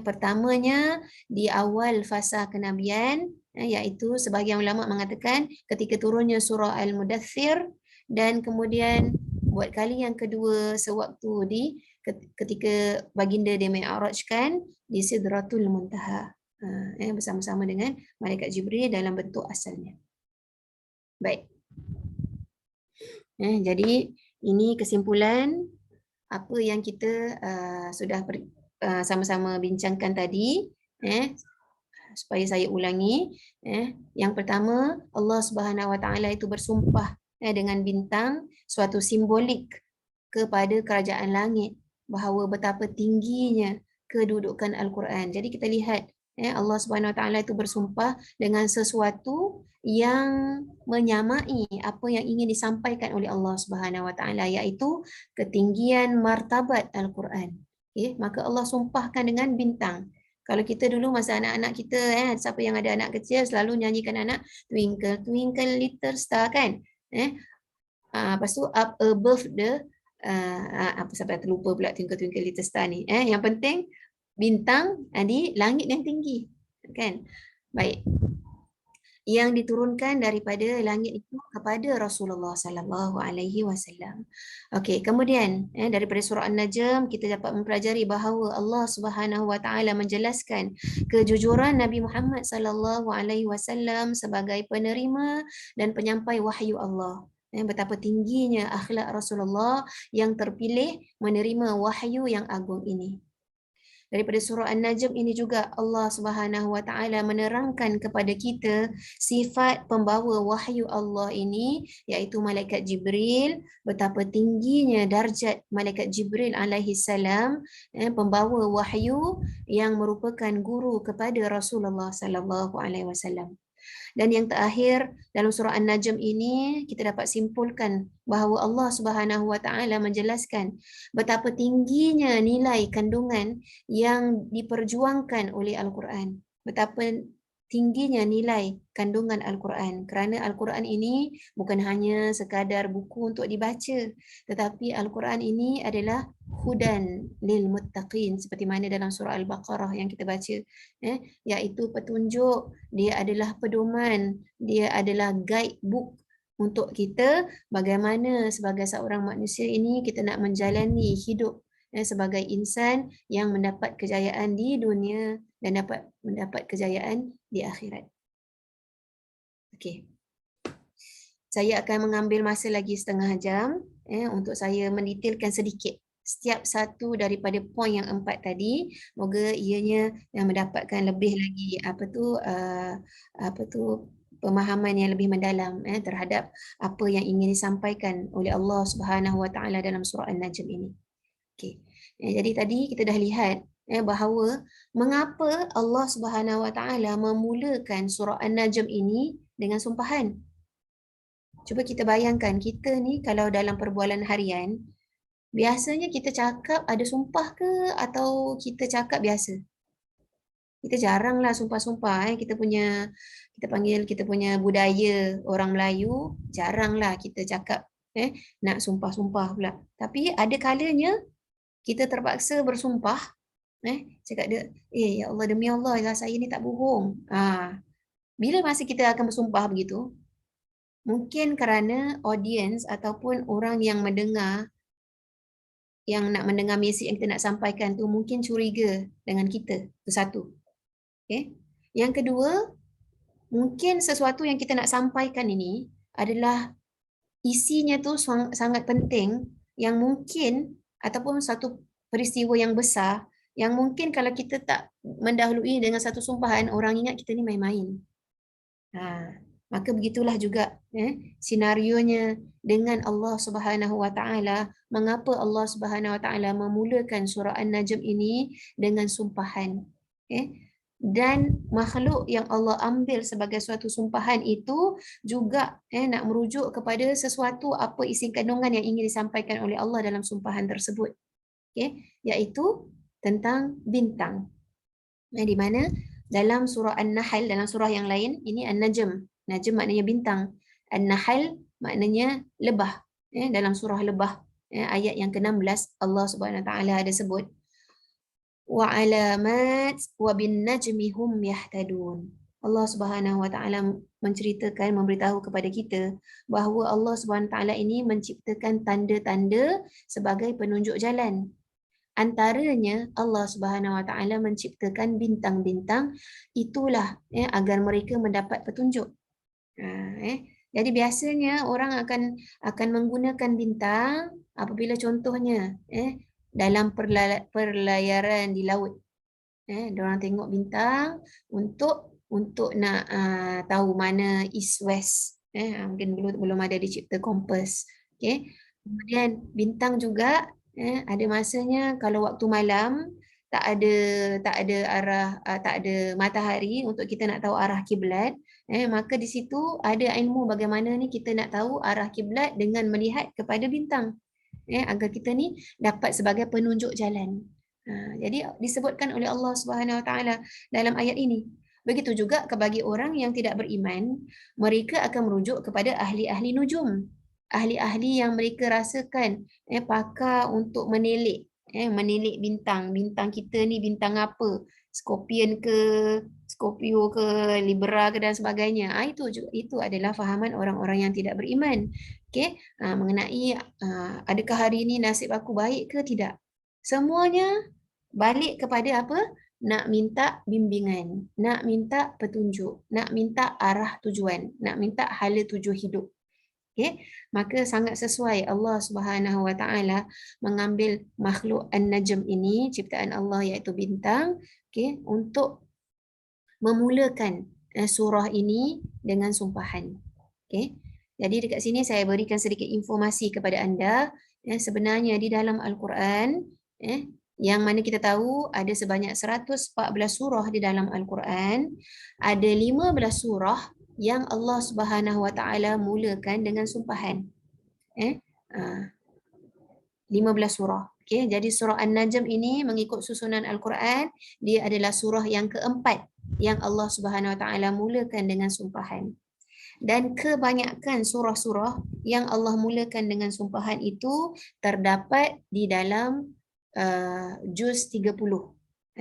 Pertamanya di awal fasa kenabian, iaitu sebahagian ulama mengatakan ketika turunnya surah Al-Mudaththir, dan kemudian buat kali yang kedua sewaktu ketika baginda dimi'rajkan di Sidratul Muntaha bersama-sama dengan malaikat Jibril dalam bentuk asalnya. Baik. Jadi ini kesimpulan apa yang kita sudah sama-sama bincangkan tadi. Supaya saya ulangi. Yang pertama, Allah Subhanahu wa taala itu bersumpah dengan bintang, suatu simbolik kepada kerajaan langit, bahawa betapa tingginya kedudukan Al-Quran. Jadi kita lihat Allah Subhanahu wa taala itu bersumpah dengan sesuatu yang menyamai apa yang ingin disampaikan oleh Allah Subhanahu wa taala, iaitu ketinggian martabat Al-Quran. Maka Allah sumpahkan dengan bintang. Kalau kita dulu masa anak-anak kita, siapa yang ada anak kecil selalu nyanyikan anak Twinkle Twinkle Little Star, kan? Lepas tu up above the apa sampai terlupa pula Twinkle Twinkle Little Star ni. Yang penting bintang di langit yang tinggi, kan? Baik. Yang diturunkan daripada langit itu kepada Rasulullah sallallahu alaihi wasallam. Okey, kemudian daripada surah An-Najm kita dapat mempelajari bahawa Allah Subhanahu wa taala menjelaskan kejujuran Nabi Muhammad sallallahu alaihi wasallam sebagai penerima dan penyampai wahyu Allah. Betapa tingginya akhlak Rasulullah yang terpilih menerima wahyu yang agung ini. Daripada surah An-Najm ini juga Allah Subhanahu wa taala menerangkan kepada kita sifat pembawa wahyu Allah ini, iaitu malaikat Jibril, betapa tingginya darjat malaikat Jibril alaihi salam, pembawa wahyu yang merupakan guru kepada Rasulullah sallallahu alaihi wasallam. Dan yang terakhir dalam surah An-Najm ini kita dapat simpulkan bahawa Allah Subhanahu wa taala menjelaskan betapa tingginya nilai kandungan yang diperjuangkan oleh Al-Quran. Betapa tingginya nilai kandungan Al-Quran, kerana Al-Quran ini bukan hanya sekadar buku untuk dibaca, tetapi Al-Quran ini adalah hudan lil muttaqin, seperti mana dalam surah Al-Baqarah yang kita baca, iaitu petunjuk, dia adalah pedoman, dia adalah guide book untuk kita bagaimana sebagai seorang manusia ini kita nak menjalani hidup sebagai insan yang mendapat kejayaan di dunia dan dapat mendapat kejayaan di akhirat. Okey. Saya akan mengambil masa lagi setengah jam untuk saya mendetailkan sedikit setiap satu daripada poin yang 4 tadi. Moga ianya yang mendapatkan lebih lagi pemahaman yang lebih mendalam terhadap apa yang ingin disampaikan oleh Allah Subhanahu wa taala dalam surah An-Najm ini. Okey. Jadi tadi kita dah lihat bahawa mengapa Allah Subhanahu wa taala memulakan surah An-Najm ini dengan sumpahan. Cuba kita bayangkan, kita ni kalau dalam perbualan harian, Biasanya kita cakap ada sumpah ke atau kita cakap biasa? Kita jarang lah sumpah-sumpah kita panggil kita punya budaya orang Melayu, jarang lah kita cakap nak sumpah-sumpah pula. Tapi ada kalanya kita terpaksa bersumpah, cakap dia, ya Allah, demi Allah lah, saya ni tak bohong. Bila masa kita akan bersumpah begitu? Mungkin kerana audience ataupun orang yang mendengar, yang nak mendengar mesej yang kita nak sampaikan tu mungkin curiga dengan kita. Itu satu. Okay. Yang kedua, mungkin sesuatu yang kita nak sampaikan ini adalah isinya tu sangat penting, yang mungkin ataupun satu peristiwa yang besar yang mungkin kalau kita tak mendahului dengan satu sumpahan, orang ingat kita ni main-main. Maka begitulah juga senarionya dengan Allah Subhanahu Wa Taala. Mengapa Allah Subhanahu Wa Taala memulakan surah An-Najm ini dengan sumpahan? Dan makhluk yang Allah ambil sebagai suatu sumpahan itu juga nak merujuk kepada sesuatu apa isi kandungan yang ingin disampaikan oleh Allah dalam sumpahan tersebut, iaitu tentang bintang. Di mana dalam surah An-Nahl, dalam surah yang lain, ini An-Najm. Najm maknanya bintang. An-Nahl maknanya lebah. Dalam surah lebah, ayat yang ke-16, Allah Subhanahu Wa Taala ada sebut, wa alamat wa bin najmi hum yahtadun. Allah Subhanahu Wa Taala menceritakan, memberitahu kepada kita bahawa Allah Subhanahu Wa Taala ini menciptakan tanda-tanda sebagai penunjuk jalan. Antaranya Allah Subhanahu Wa Taala menciptakan bintang-bintang, itulah agar mereka mendapat petunjuk. Jadi biasanya orang akan menggunakan bintang apabila contohnya dalam perlayaran di laut. Diorang tengok bintang untuk nak tahu mana east west. Mungkin belum ada dicipta kompas. Kemudian bintang juga ada masanya kalau waktu malam tak ada arah, tak ada matahari untuk kita nak tahu arah kiblat, maka di situ ada ilmu bagaimana ni kita nak tahu arah kiblat dengan melihat kepada bintang, agar kita ni dapat sebagai penunjuk jalan. Jadi disebutkan oleh Allah Subhanahu Wa Taala dalam ayat ini. Begitu juga bagi orang yang tidak beriman, mereka akan merujuk kepada ahli-ahli nujum, ahli-ahli yang mereka rasakan pakar untuk menilik bintang kita ni bintang apa, Scorpion ke, Scorpio ke, Libra ke dan sebagainya. Itu adalah fahaman orang-orang yang tidak beriman. Mengenai adakah hari ini nasib aku baik ke tidak. Semuanya balik kepada apa? Nak minta bimbingan, nak minta petunjuk, nak minta arah tujuan, nak minta hala tuju hidup. Maka sangat sesuai Allah Subhanahu Wa Taala mengambil makhluk An-Najm ini, ciptaan Allah iaitu bintang, untuk memulakan surah ini dengan sumpahan. Jadi dekat sini saya berikan sedikit informasi kepada anda. Sebenarnya di dalam Al-Quran, yang mana kita tahu ada sebanyak 114 surah di dalam Al-Quran, ada 15 surah yang Allah Subhanahu Wa Taala mulakan dengan sumpahan. 15 surah. Jadi surah An-Najm ini mengikut susunan Al-Quran, dia adalah surah yang keempat yang Allah Subhanahu Wa Taala mulakan dengan sumpahan. Dan kebanyakan surah-surah yang Allah mulakan dengan sumpahan itu terdapat di dalam juz 30.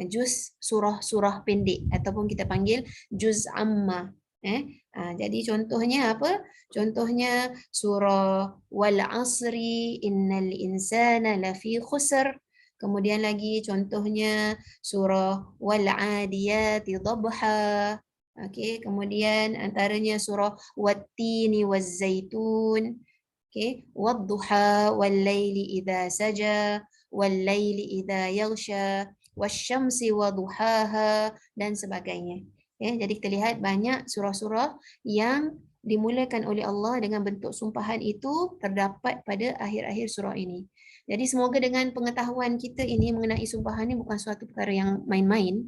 Juz surah-surah pendek ataupun kita panggil juz amma. Jadi contohnya apa? Contohnya surah wal asri innal insana lafi khusr. Kemudian lagi contohnya surah wal adiyati dhabha. Kemudian antaranya surah wattini wazzaitun, wadduha wal laili idza saja wal laili idza yaghsha wasyamsi waduhaha dan sebagainya. Jadi kita lihat banyak surah-surah yang dimulakan oleh Allah dengan bentuk sumpahan itu terdapat pada akhir-akhir surah ini. Jadi semoga dengan pengetahuan kita ini mengenai sumpahan ini bukan suatu perkara yang main-main,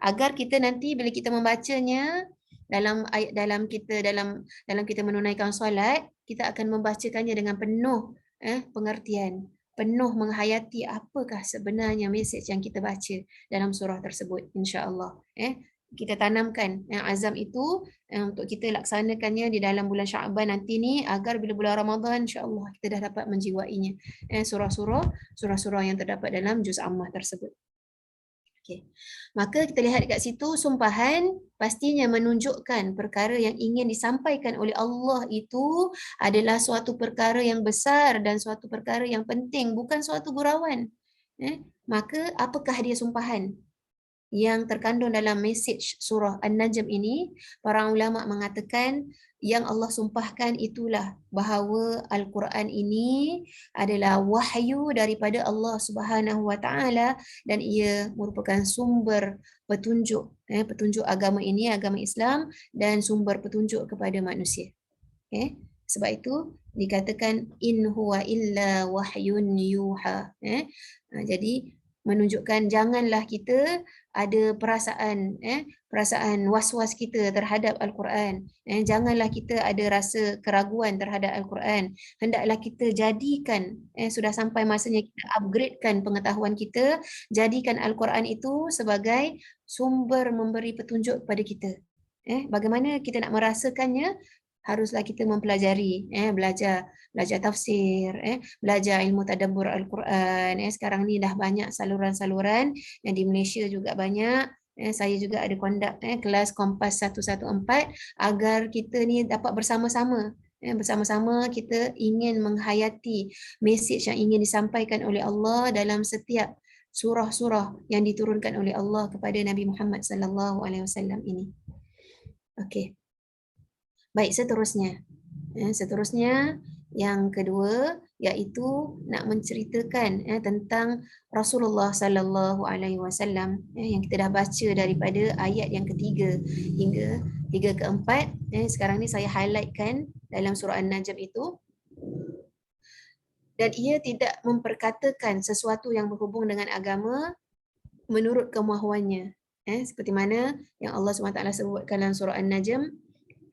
agar kita nanti bila kita membacanya dalam kita menunaikan solat, kita akan membacakannya dengan penuh pengertian, penuh menghayati apakah sebenarnya mesej yang kita baca dalam surah tersebut, insya-Allah. Kita tanamkan azam itu untuk kita laksanakannya di dalam bulan Syaban nanti ni, agar bila bulan Ramadan insya-Allah kita dah dapat menjiwainya. Surah-surah yang terdapat dalam juz Ammah tersebut. Okay. Maka kita lihat dekat situ, sumpahan pastinya menunjukkan perkara yang ingin disampaikan oleh Allah itu adalah suatu perkara yang besar dan suatu perkara yang penting, bukan suatu gurauan. Maka apakah dia sumpahan? Yang terkandung dalam mesej surah An-Najm ini, para ulama mengatakan yang Allah sumpahkan itulah bahawa Al-Quran ini adalah wahyu daripada Allah Subhanahu Wa Taala dan ia merupakan sumber petunjuk, petunjuk agama ini, agama Islam, dan sumber petunjuk kepada manusia. Sebab itu dikatakan in huwa illa wahyun yuha. Jadi menunjukkan janganlah kita ada perasaan was-was kita terhadap Al-Quran. Janganlah kita ada rasa keraguan terhadap Al-Quran. Hendaklah kita jadikan, sudah sampai masanya kita upgradekan pengetahuan kita, jadikan Al-Quran itu sebagai sumber memberi petunjuk kepada kita. Bagaimana kita nak merasakannya? Haruslah kita mempelajari, belajar tafsir, belajar ilmu tadabbur Al-Quran. Sekarang ni dah banyak saluran-saluran yang di Malaysia juga banyak. Saya juga ada conduct kelas Kompas 114 agar kita ni dapat bersama-sama. Bersama-sama kita ingin menghayati mesej yang ingin disampaikan oleh Allah dalam setiap surah-surah yang diturunkan oleh Allah kepada Nabi Muhammad sallallahu alaihi wasallam ini. Okey. Baik, seterusnya. Seterusnya yang kedua iaitu nak menceritakan tentang Rasulullah sallallahu alaihi wasallam yang kita dah baca daripada ayat yang ketiga hingga 3 ke 4. Sekarang ni saya highlightkan dalam surah An-Najm itu. Dan ia tidak memperkatakan sesuatu yang berhubung dengan agama menurut kemahuannya. Seperti mana yang Allah SWT sebutkan dalam surah An-Najm,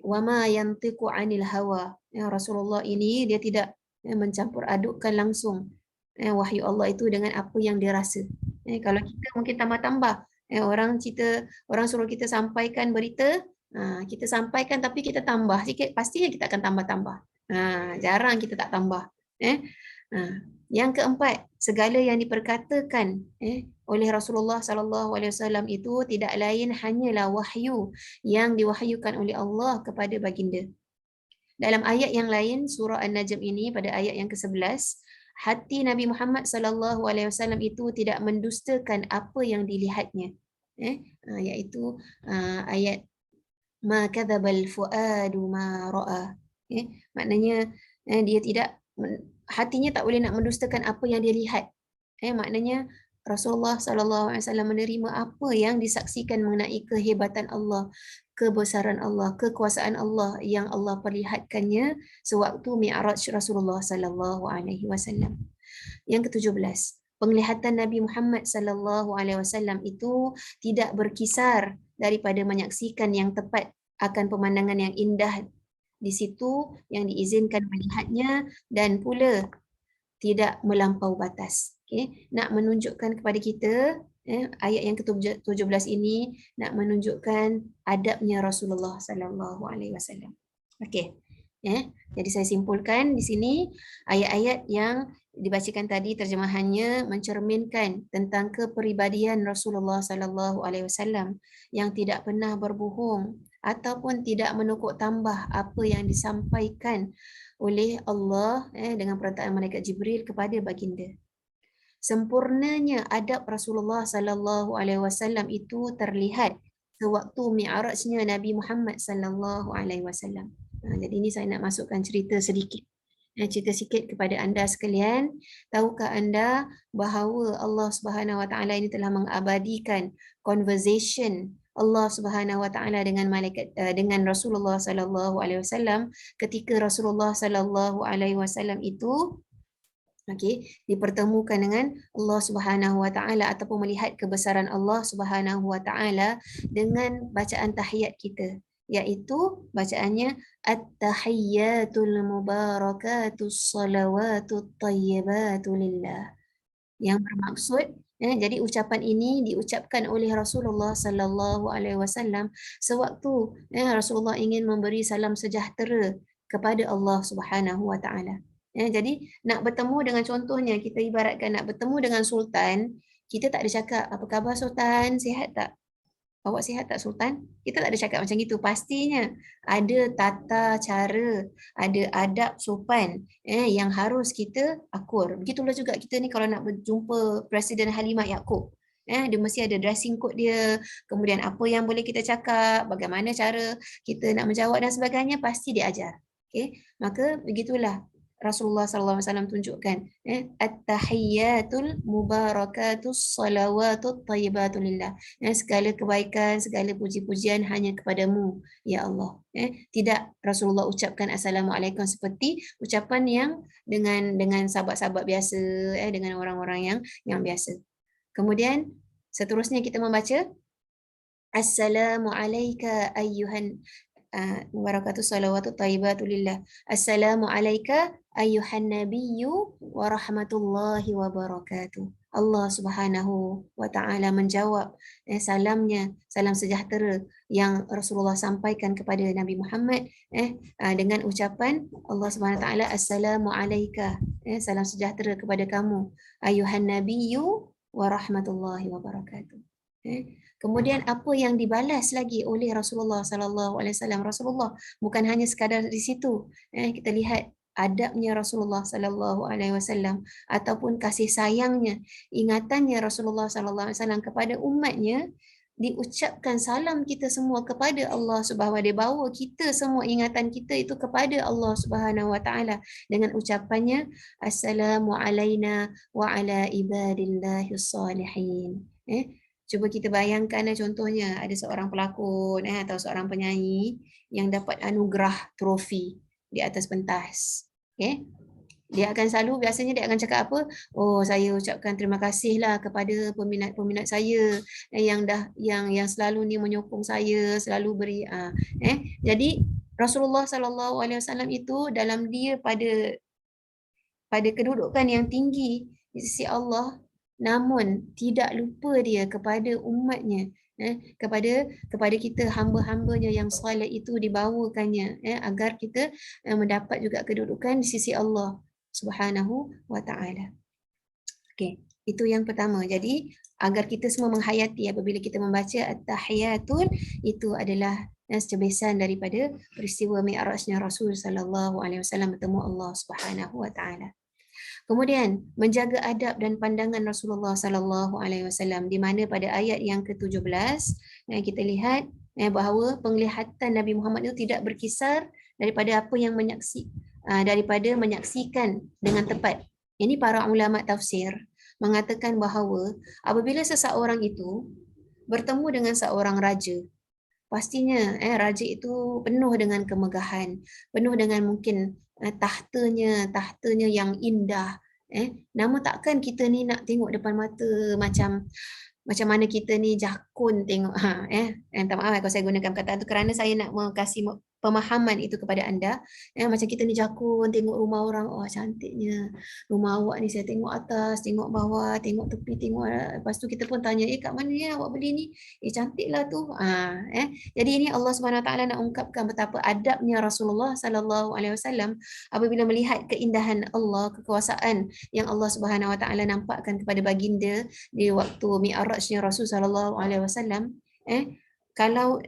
wama yantiqu 'anil hawa. Rasulullah ini dia tidak mencampur adukkan langsung wahyu Allah itu dengan apa yang dia rasa. Kalau kita mungkin tambah-tambah, orang suruh kita sampaikan berita, kita sampaikan tapi kita tambah sikit, pasti kita akan tambah-tambah. Jarang kita tak tambah. Yang keempat, segala yang diperkatakan oleh Rasulullah sallallahu alaihi wasallam itu tidak lain hanyalah wahyu yang diwahyukan oleh Allah kepada baginda. Dalam ayat yang lain surah An-Najm ini pada ayat yang ke-11, hati Nabi Muhammad sallallahu alaihi wasallam itu tidak mendustakan apa yang dilihatnya. Iaitu ayat ma kadzabal fuadu ma ra'a. Maknanya dia tidak, hatinya tak boleh nak mendustakan apa yang dia lihat. Maknanya Rasulullah sallallahu alaihi wasallam menerima apa yang disaksikan mengenai kehebatan Allah, kebesaran Allah, kekuasaan Allah yang Allah perlihatkannya sewaktu Mi'raj Rasulullah sallallahu alaihi wasallam. Yang ke-17, penglihatan Nabi Muhammad sallallahu alaihi wasallam itu tidak berkisar daripada menyaksikan yang tepat akan pemandangan yang indah di situ yang diizinkan melihatnya dan pula tidak melampau batas. Nak menunjukkan kepada kita ayat yang ke-17 ini nak menunjukkan adabnya Rasulullah sallallahu alaihi wasallam. Okey. Jadi saya simpulkan di sini ayat-ayat yang dibacakan tadi terjemahannya mencerminkan tentang kepribadian Rasulullah sallallahu alaihi wasallam yang tidak pernah berbohong ataupun tidak menukuk tambah apa yang disampaikan oleh Allah dengan perantaraan malaikat Jibril kepada baginda. Sempurnanya adab Rasulullah sallallahu alaihi wasallam itu terlihat sewaktu Mi'rajnya Nabi Muhammad sallallahu alaihi wasallam. Jadi ini saya nak masukkan cerita sedikit. Cerita sikit kepada anda sekalian. Tahukah anda bahawa Allah Subhanahu Wa Taala ini telah mengabadikan conversation Allah Subhanahu Wa Taala dengan malaikat dengan Rasulullah sallallahu alaihi wasallam ketika Rasulullah sallallahu alaihi wasallam itu dipertemukan dengan Allah Subhanahu Wa Taala ataupun melihat kebesaran Allah Subhanahu Wa Taala dengan bacaan tahiyat kita. iaitu bacaannya at-tahiyyatul mubarakatus salawatut thayyibatu lillah. Yang bermaksud, jadi ucapan ini diucapkan oleh Rasulullah sallallahu alaihi wasallam sewaktu Rasulullah ingin memberi salam sejahtera kepada Allah Subhanahu wa taala. Jadi nak bertemu dengan, contohnya kita ibaratkan nak bertemu dengan sultan, kita tak ada cakap apa khabar sultan, sihat tak? Awak sihat tak Sultan? Kita tak ada cakap macam gitu. Pastinya ada tata cara, ada adab sopan yang harus kita akur. Begitulah juga kita ni kalau nak berjumpa Presiden Halimah Yacob. Dia mesti ada dressing code dia, kemudian apa yang boleh kita cakap, bagaimana cara kita nak menjawab dan sebagainya, pasti dia ajar. Okay? Maka begitulah Rasulullah sallallahu alaihi wasallam tunjukkan at-tahiyyatul mubarakatus salawatut thayyibatu lillah. Segala kebaikan, segala puji-pujian hanya kepadamu, ya Allah. Tidak Rasulullah ucapkan Assalamualaikum seperti ucapan yang dengan sahabat-sahabat biasa, dengan orang-orang yang biasa. Kemudian seterusnya kita membaca Assalamu alayka ayyuhan wabarakatuh salawatu tayyibatu lillah. Assalamu alayka ayyuhan nabiyyu wa rahmatullahi wa barakatuh. Allah Subhanahu wa taala menjawab salamnya, salam sejahtera yang Rasulullah sampaikan kepada Nabi Muhammad dengan ucapan Allah Subhanahu wa taala assalamu alayka, salam sejahtera kepada kamu ayyuhan nabiyyu wa rahmatullahi wa barakatuh. Kemudian apa yang dibalas lagi oleh Rasulullah sallallahu alaihi wasallam? Rasulullah bukan hanya sekadar di situ. Kita lihat adabnya Rasulullah sallallahu alaihi wasallam ataupun kasih sayangnya, ingatannya Rasulullah sallallahu alaihi wasallam kepada umatnya, diucapkan salam kita semua kepada Allah Subhanahu wa taala, bawa kita semua ingatan kita itu kepada Allah Subhanahu wa taala dengan ucapannya assalamu alaina wa ala ibadillahis salihin. Cuba kita bayangkan contohnya ada seorang pelakon atau seorang penyanyi yang dapat anugerah trofi di atas pentas. Dia akan selalu, biasanya dia akan cakap apa? Oh, saya ucapkan terima kasihlah kepada peminat-peminat saya yang selalu ni menyokong saya, selalu beri Jadi Rasulullah sallallahu alaihi wasallam itu dalam dia pada kedudukan yang tinggi di sisi Allah, namun tidak lupa dia kepada umatnya, kepada kita hamba-hambanya yang soleh itu dibawakannya agar kita mendapat juga kedudukan di sisi Allah Subhanahu wa taala. Okey, itu yang pertama. Jadi agar kita semua menghayati apabila kita membaca at-tahiyatul, itu adalah secabisan daripada peristiwa Mi'rajnya Rasul sallallahu alaihi wasallam bertemu Allah Subhanahu wa taala. Kemudian menjaga adab dan pandangan Rasulullah sallallahu alaihi wasallam, di mana pada ayat yang ke-17 kita lihat bahawa penglihatan Nabi Muhammad itu tidak berkisar daripada apa yang daripada menyaksikan dengan tepat. Ini para ulama tafsir mengatakan bahawa apabila seseorang itu bertemu dengan seorang raja, pastinya raja itu penuh dengan kemegahan, penuh dengan mungkin tahtanya yang indah. Namun takkan kita ni nak tengok depan mata macam mana kita ni jakun tengok. Minta maaf kalau saya gunakan perkataan tu kerana saya nak kasih pemahaman itu kepada anda. Macam kita ni jakun tengok rumah orang, oh cantiknya rumah awak ni, saya tengok atas, tengok bawah, tengok tepi, tengok, lepas tu kita pun tanya, kat mana ya awak beli ni? Cantiklah tu. Jadi ini Allah Subhanahu Wa Taala nak ungkapkan betapa adabnya Rasulullah sallallahu alaihi wasallam apabila melihat keindahan Allah, kekuasaan yang Allah Subhanahu Wa Taala nampakkan kepada baginda di waktu Mi'rajnya Rasul sallallahu alaihi wasallam. Kalau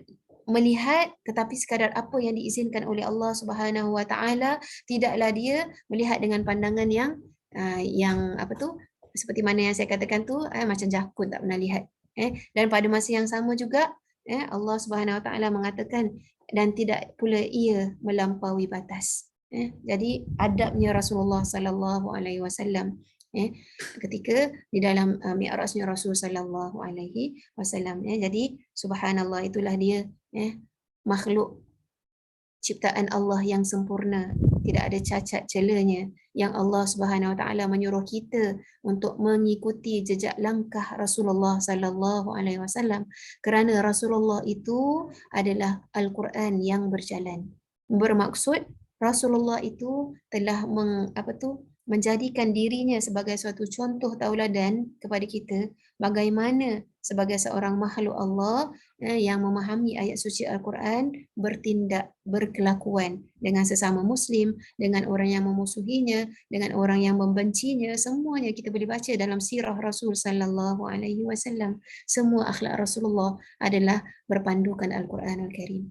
melihat tetapi sekadar apa yang diizinkan oleh Allah Subhanahu Wa Taala, tidaklah dia melihat dengan pandangan yang apa tu, seperti mana yang saya katakan tu, macam jakun tak pernah lihat. Dan pada masa yang sama juga Allah Subhanahu Wa Taala mengatakan dan tidak pula ia melampaui batas. Jadi adabnya Rasulullah sallallahu alaihi wasallam ketika di dalam Mi'rajnya Rasul sallallahu alaihi wasallam. Jadi subhanallah, itulah dia makhluk ciptaan Allah yang sempurna, tidak ada cacat celanya, yang Allah Subhanahu Wa Taala menyuruh kita untuk mengikuti jejak langkah Rasulullah sallallahu alaihi wasallam, kerana Rasulullah itu adalah Al-Quran yang berjalan. Bermaksud Rasulullah itu telah menjadikan dirinya sebagai suatu contoh tauladan kepada kita bagaimana sebagai seorang makhluk Allah yang memahami ayat suci Al-Quran bertindak, berkelakuan dengan sesama Muslim, dengan orang yang memusuhinya, dengan orang yang membencinya, semuanya kita boleh baca dalam sirah Rasul sallallahu alaihi wasallam. Semua akhlak Rasulullah adalah berpandukan Al-Quran Al-Karim.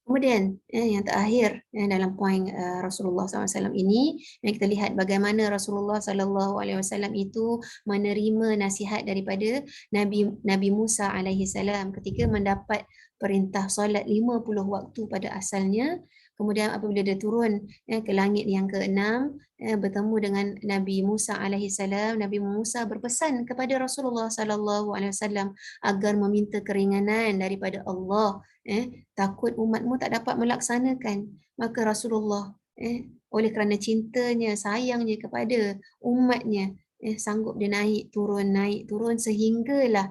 Kemudian yang terakhir dalam poin Rasulullah SAW ini, yang kita lihat bagaimana Rasulullah SAW itu menerima nasihat daripada Nabi Musa alaihi salam ketika mendapat perintah solat 50 waktu pada asalnya. Kemudian apabila dia turun ke langit yang ke-6, bertemu dengan Nabi Musa alaihi salam, Nabi Musa berpesan kepada Rasulullah SAW agar meminta keringanan daripada Allah. Takut umatmu tak dapat melaksanakan. Maka Rasulullah oleh kerana cintanya, sayangnya kepada umatnya, sanggup dia naik turun sehinggalah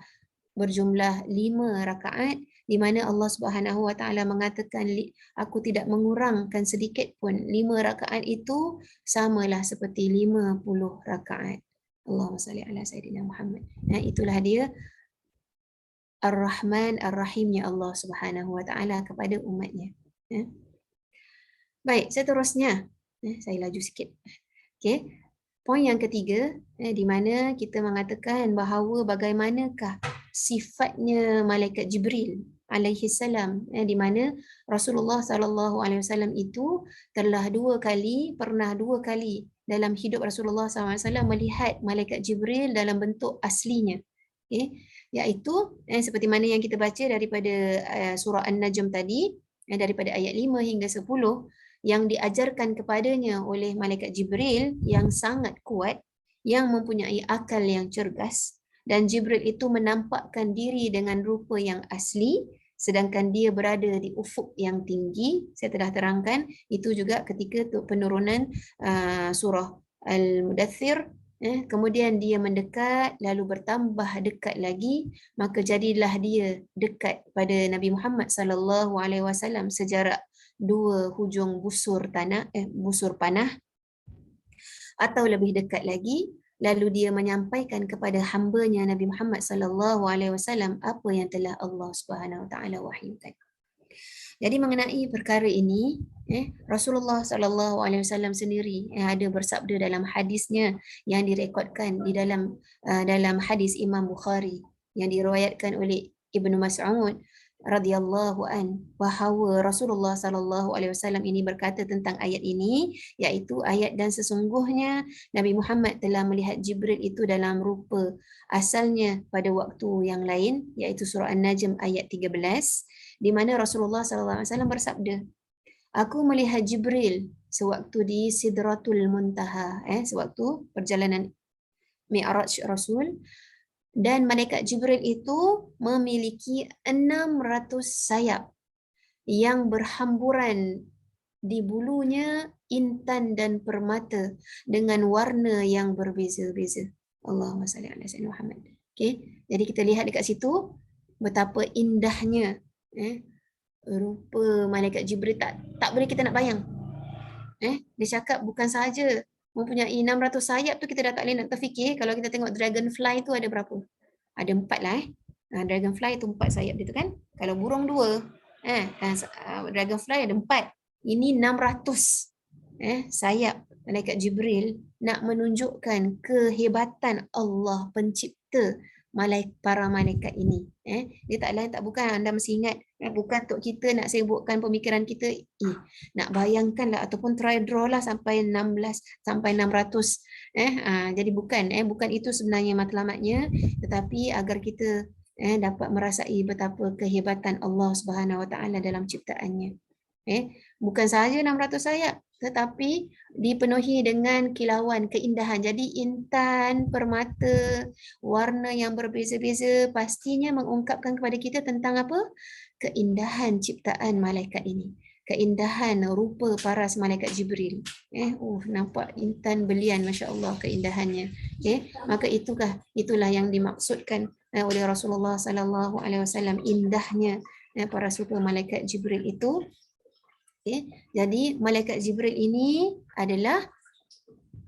berjumlah 5 rakaat, di mana Allah Subhanahu Wa Taala mengatakan, aku tidak mengurangkan sedikit pun. 5 rakaat itu samalah seperti 50 rakaat. Allahumma salli ala Sayyidina Muhammad. Itulah dia Ar-Rahman Ar-Rahimnya Allah Subhanahu Wa Taala kepada umatnya. Baik, seterusnya saya laju sikit. Okey. Poin yang ketiga, di mana kita mengatakan bahawa bagaimanakah sifatnya malaikat Jibril alaihi salam, di mana Rasulullah sallallahu alaihi wasallam itu pernah dua kali dalam hidup Rasulullah sallallahu alaihi wasallam melihat malaikat Jibril dalam bentuk aslinya. Iaitu seperti mana yang kita baca daripada surah An-Najm tadi, daripada ayat 5 hingga 10, yang diajarkan kepadanya oleh malaikat Jibril yang sangat kuat, yang mempunyai akal yang cergas, dan Jibril itu menampakkan diri dengan rupa yang asli, sedangkan dia berada di ufuk yang tinggi. Saya telah terangkan, itu juga ketika penurunan surah Al-Mudaththir. Kemudian dia mendekat, lalu bertambah dekat lagi, maka jadilah dia dekat pada Nabi Muhammad sallallahu alaihi wasallam sejarak 2 hujung busur panah, atau lebih dekat lagi. Lalu dia menyampaikan kepada hamba-Nya Nabi Muhammad sallallahu alaihi wasallam apa yang telah Allah Subhanahu Wa Taala wahyukan. Jadi mengenai perkara ini, Rasulullah sallallahu alaihi wasallam sendiri ada bersabda dalam hadisnya yang direkodkan di dalam hadis Imam Bukhari yang diriwayatkan oleh Ibnu Mas'ud radhiyallahu an, bahawa Rasulullah sallallahu alaihi wasallam ini berkata tentang ayat ini, iaitu ayat dan sesungguhnya Nabi Muhammad telah melihat Jibril itu dalam rupa asalnya pada waktu yang lain, iaitu surah An-Najm ayat 13, di mana Rasulullah sallallahu alaihi wasallam bersabda, aku melihat Jibril sewaktu di Sidratul Muntaha, sewaktu perjalanan Mi'raj Rasul, dan malaikat Jibril itu memiliki 600 sayap yang berhamburan di bulunya intan dan permata dengan warna yang berbeza-beza. Allahumma salli ala sayyidina Muhammad. Okey, jadi kita lihat dekat situ betapa indahnya rupa malaikat Jibril, tak boleh kita nak bayang. Dia cakap bukan sahaja mempunyai 600 sayap tu, kita dah tak boleh nak terfikir. Kalau kita tengok dragonfly tu ada berapa? Ada 4 lah. Dragonfly tu 4 sayap dia tu kan. Kalau burung 2, dragonfly ada 4. Ini 600 sayap malaikat Jibril, nak menunjukkan kehebatan Allah pencipta para malaikat ini. Dia tak lain tak bukan, anda mesti ingat, bukan untuk kita nak sibukkan pemikiran kita, nak bayangkanlah ataupun try draw lah sampai 16 sampai 600. Jadi bukan itu sebenarnya matlamatnya, tetapi agar kita dapat merasai betapa kehebatan Allah Subhanahu Wa Taala dalam ciptaannya. Bukan sahaja 600 sayap, tetapi dipenuhi dengan kilauan, keindahan. Jadi intan, permata, warna yang berbeza-beza pastinya mengungkapkan kepada kita tentang apa? Keindahan ciptaan malaikat ini. keindahan rupa paras malaikat Jibril. Nampak intan belian, masya-Allah keindahannya. Maka itulah yang dimaksudkan oleh Rasulullah sallallahu alaihi wasallam, indahnya paras rupa malaikat Jibril itu. Jadi malaikat Jibril ini adalah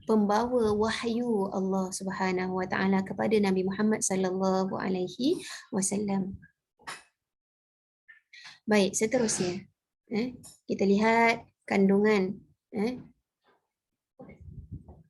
pembawa wahyu Allah Subhanahu wa taala kepada Nabi Muhammad sallallahu alaihi wasallam. Baik, seterusnya kita lihat kandungan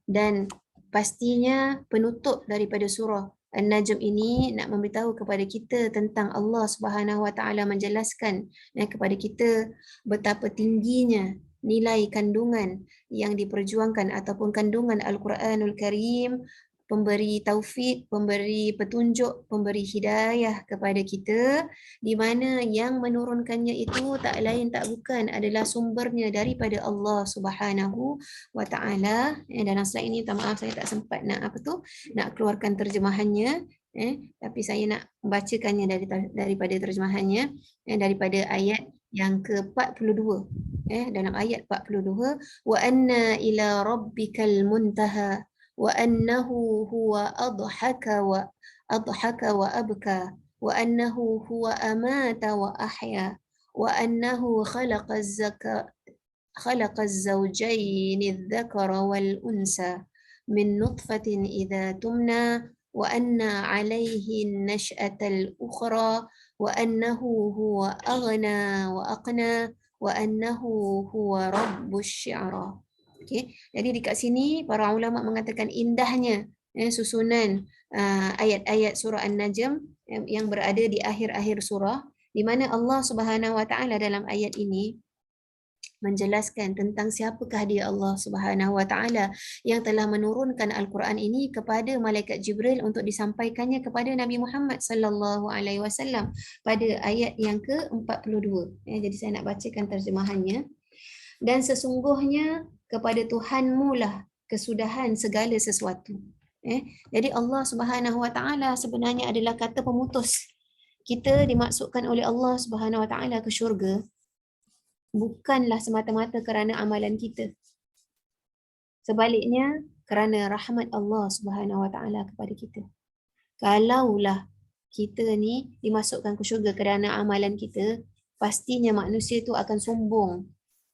dan pastinya penutup daripada surah An-Najm ini nak memberitahu kepada kita tentang Allah Subhanahu wa taala, menjelaskan kepada kita betapa tingginya nilai kandungan yang diperjuangkan ataupun kandungan Al-Quranul Karim, pemberi taufik, pemberi petunjuk, pemberi hidayah kepada kita, di mana yang menurunkannya itu tak lain tak bukan adalah sumbernya daripada Allah Subhanahu wa taala. Dalam slide ini, minta maaf saya tak sempat nak keluarkan terjemahannya, tapi saya nak membacakannya daripada terjemahannya, daripada ayat yang ke-42. Dalam ayat 42, wa anna ila rabbikal muntaha wa annahu huwa adhaka wa abka wa annahu huwa amata wa ahya wa annahu khalaqa az-zawjayn adh-dhakara wal unsa min nutfatin idza tumna wa anna 'alayhi an-nash'atal ukhra wa annahu huwa aghna wa aqna wa annahu huwa rabbus syi'ra. Jadi dekat sini para ulama mengatakan indahnya susunan ayat-ayat surah An-Najm yang berada di akhir-akhir surah, di mana Allah Subhanahu wa taala dalam ayat ini menjelaskan tentang siapakah dia, Allah Subhanahu wa taala, yang telah menurunkan Al-Quran ini kepada malaikat Jibril untuk disampaikannya kepada Nabi Muhammad sallallahu alaihi wasallam pada ayat yang ke-42. Jadi saya nak bacakan terjemahannya. Dan sesungguhnya kepada Tuhanmu lah kesudahan segala sesuatu. Jadi Allah Subhanahu wa taala sebenarnya adalah kata pemutus. Kita dimaksudkan oleh Allah Subhanahu wa taala ke syurga bukanlah semata-mata kerana amalan kita. Sebaliknya, kerana rahmat Allah Subhanahu wa taala kepada kita. Kalaulah kita ni dimasukkan ke syurga kerana amalan kita, pastinya manusia itu akan sombong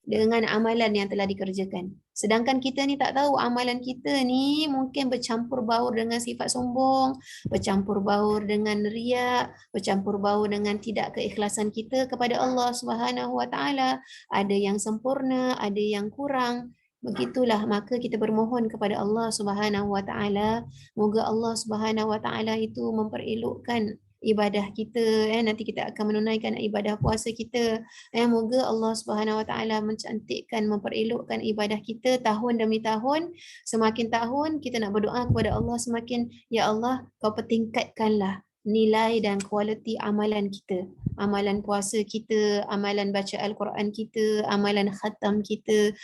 dengan amalan yang telah dikerjakan. Sedangkan kita ni tak tahu amalan kita ni mungkin bercampur baur dengan sifat sombong, bercampur baur dengan riak, bercampur baur dengan tidak keikhlasan kita kepada Allah Subhanahu wa taala. Ada yang sempurna, ada yang kurang. Begitulah, maka kita bermohon kepada Allah Subhanahu wa taala, moga Allah Subhanahu wa taala itu memperelokkan ibadah kita, nanti kita akan menunaikan ibadah puasa kita, moga Allah Subhanahu wa taala mencantikkan, memperelokkan ibadah kita tahun demi tahun. Semakin tahun kita nak berdoa kepada Allah, semakin ya Allah kau pertingkatkanlah nilai dan kualiti amalan kita, amalan puasa kita, amalan baca Al-Quran kita, amalan khatam kita,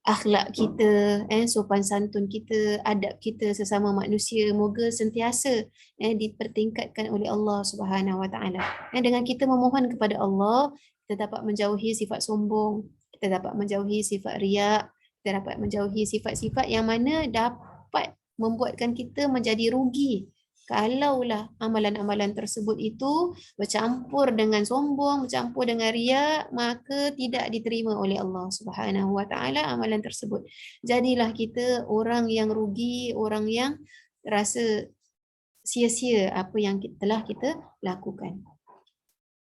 akhlak kita, sopan santun kita, adab kita sesama manusia, moga sentiasa dipertingkatkan oleh Allah Subhanahu wa taala. Dengan kita memohon kepada Allah, kita dapat menjauhi sifat sombong, kita dapat menjauhi sifat riak, kita dapat menjauhi sifat-sifat yang mana dapat membuatkan kita menjadi rugi kalaulah amalan-amalan tersebut itu bercampur dengan sombong, bercampur dengan riak, maka tidak diterima oleh Allah Subhanahu wa taala amalan tersebut. Jadilah kita orang yang rugi, orang yang rasa sia-sia apa yang telah kita lakukan.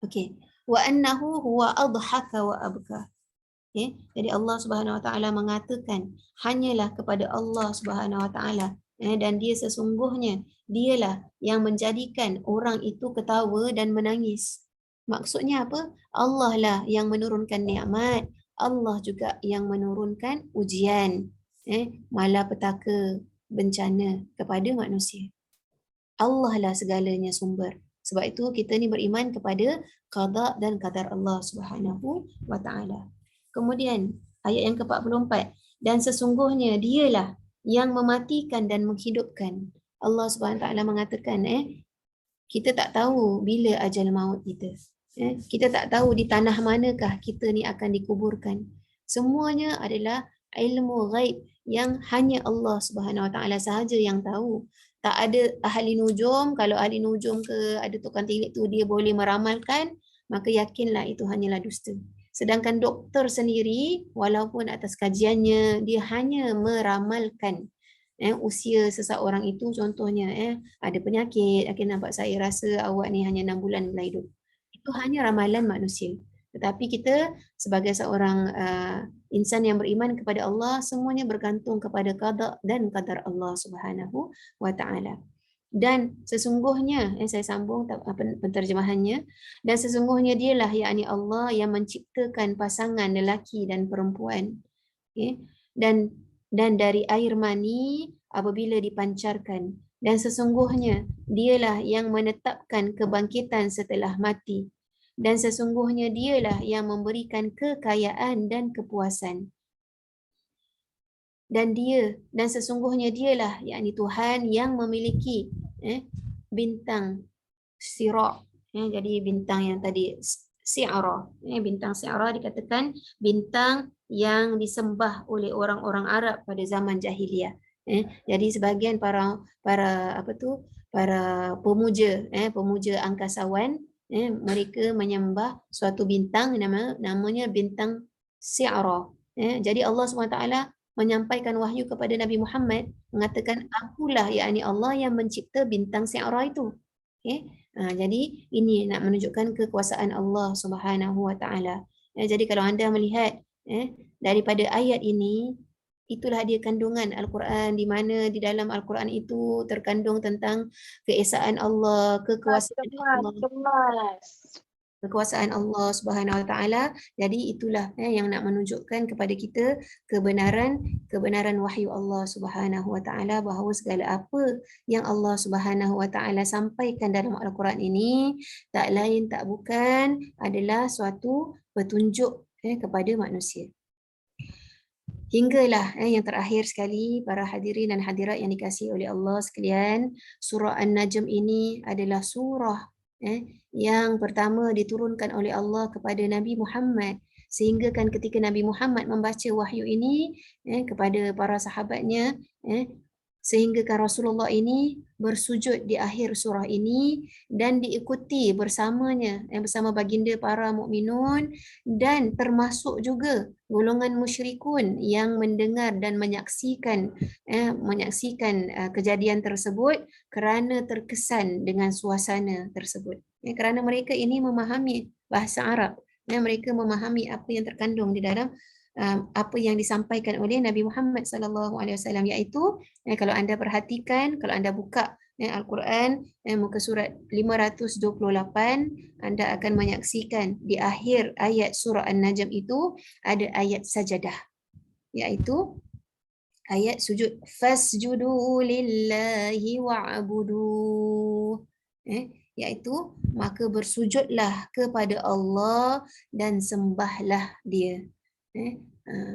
Okey. Wa annahu huwa adhaka wa abka. Jadi Allah Subhanahu wa taala mengatakan hanyalah kepada Allah Subhanahu wa taala, dan dia sesungguhnya dialah yang menjadikan orang itu ketawa dan menangis. Maksudnya apa? Allah lah yang menurunkan nikmat, Allah juga yang menurunkan ujian, malapetaka, bencana kepada manusia. Allah lah segalanya sumber. Sebab itu kita ni beriman kepada qada dan qadar Allah Subhanahu wa taala. Kemudian ayat yang ke-44, dan sesungguhnya dialah yang mematikan dan menghidupkan. Allah Subhanahu wa taala mengatakan kita tak tahu bila ajal maut kita. Kita tak tahu di tanah manakah kita ni akan dikuburkan. Semuanya adalah ilmu ghaib yang hanya Allah Subhanahu Wa Taala sahaja yang tahu. Tak ada ahli nujum. Kalau ahli nujum ke ada tukang tilik tu dia boleh meramalkan, maka yakinlah itu hanyalah dusta. Sedangkan doktor sendiri, walaupun atas kajiannya, dia hanya meramalkan usia seseorang itu. Contohnya ada penyakit, akan nampak saya rasa awak ni hanya 6 bulan boleh hidup. Itu hanya ramalan manusia. Tetapi kita sebagai seorang insan yang beriman kepada Allah, semuanya bergantung kepada qada dan qadar Allah Subhanahu wa taala. Dan sesungguhnya, saya sambung penterjemahannya, dan sesungguhnya dialah yakni Allah yang menciptakan pasangan lelaki dan perempuan. Okay? Dan dari air mani apabila dipancarkan, dan sesungguhnya dialah yang menetapkan kebangkitan setelah mati, dan sesungguhnya dialah yang memberikan kekayaan dan kepuasan. Dan sesungguhnya dialah yakni Tuhan yang memiliki bintang Sira'. Jadi bintang yang tadi Si'ra. Bintang Si'ra dikatakan bintang yang disembah oleh orang-orang Arab pada zaman jahiliah. Jadi sebahagian para pemuja angkasawan, mereka menyembah suatu bintang namanya bintang Si'ra. Jadi Allah SWT menyampaikan wahyu kepada Nabi Muhammad mengatakan akulah yakni Allah yang mencipta bintang Si'ra itu. Jadi ini nak menunjukkan kekuasaan Allah Subhanahu Wa Taala. Jadi kalau anda melihat daripada ayat ini, itulah dia kandungan Al-Quran, di mana di dalam Al-Quran itu terkandung tentang keesaan Allah, kekuasaan Allah. Kekuasaan Allah Subhanahu Wa Taala. Jadi itulah yang nak menunjukkan kepada kita kebenaran wahyu Allah Subhanahu Wa Taala, bahawa segala apa yang Allah Subhanahu Wa Taala sampaikan dalam Al-Quran ini tak lain tak bukan adalah suatu petunjuk kepada manusia. Hinggalah yang terakhir sekali, para hadirin dan hadirat yang dikasihi oleh Allah sekalian, surah An-Najm ini adalah surah yang pertama diturunkan oleh Allah kepada Nabi Muhammad, sehingga kan ketika Nabi Muhammad membaca wahyu ini kepada para sahabatnya, sehingga kan Rasulullah ini bersujud di akhir surah ini dan diikuti bersamanya bersama baginda para mukminun, dan termasuk juga golongan musyrikun yang mendengar dan menyaksikan kejadian tersebut kerana terkesan dengan suasana tersebut. Kerana mereka ini memahami bahasa Arab, mereka memahami apa yang terkandung di dalam apa yang disampaikan oleh Nabi Muhammad sallallahu alaihi wasallam, iaitu kalau anda perhatikan, kalau anda buka Al-Quran muka surat 528, anda akan menyaksikan di akhir ayat surah An-Najm itu ada ayat sajadah, iaitu ayat sujud, fasjudu lillahi wa'budu, iaitu maka bersujudlah kepada Allah dan sembahlah dia.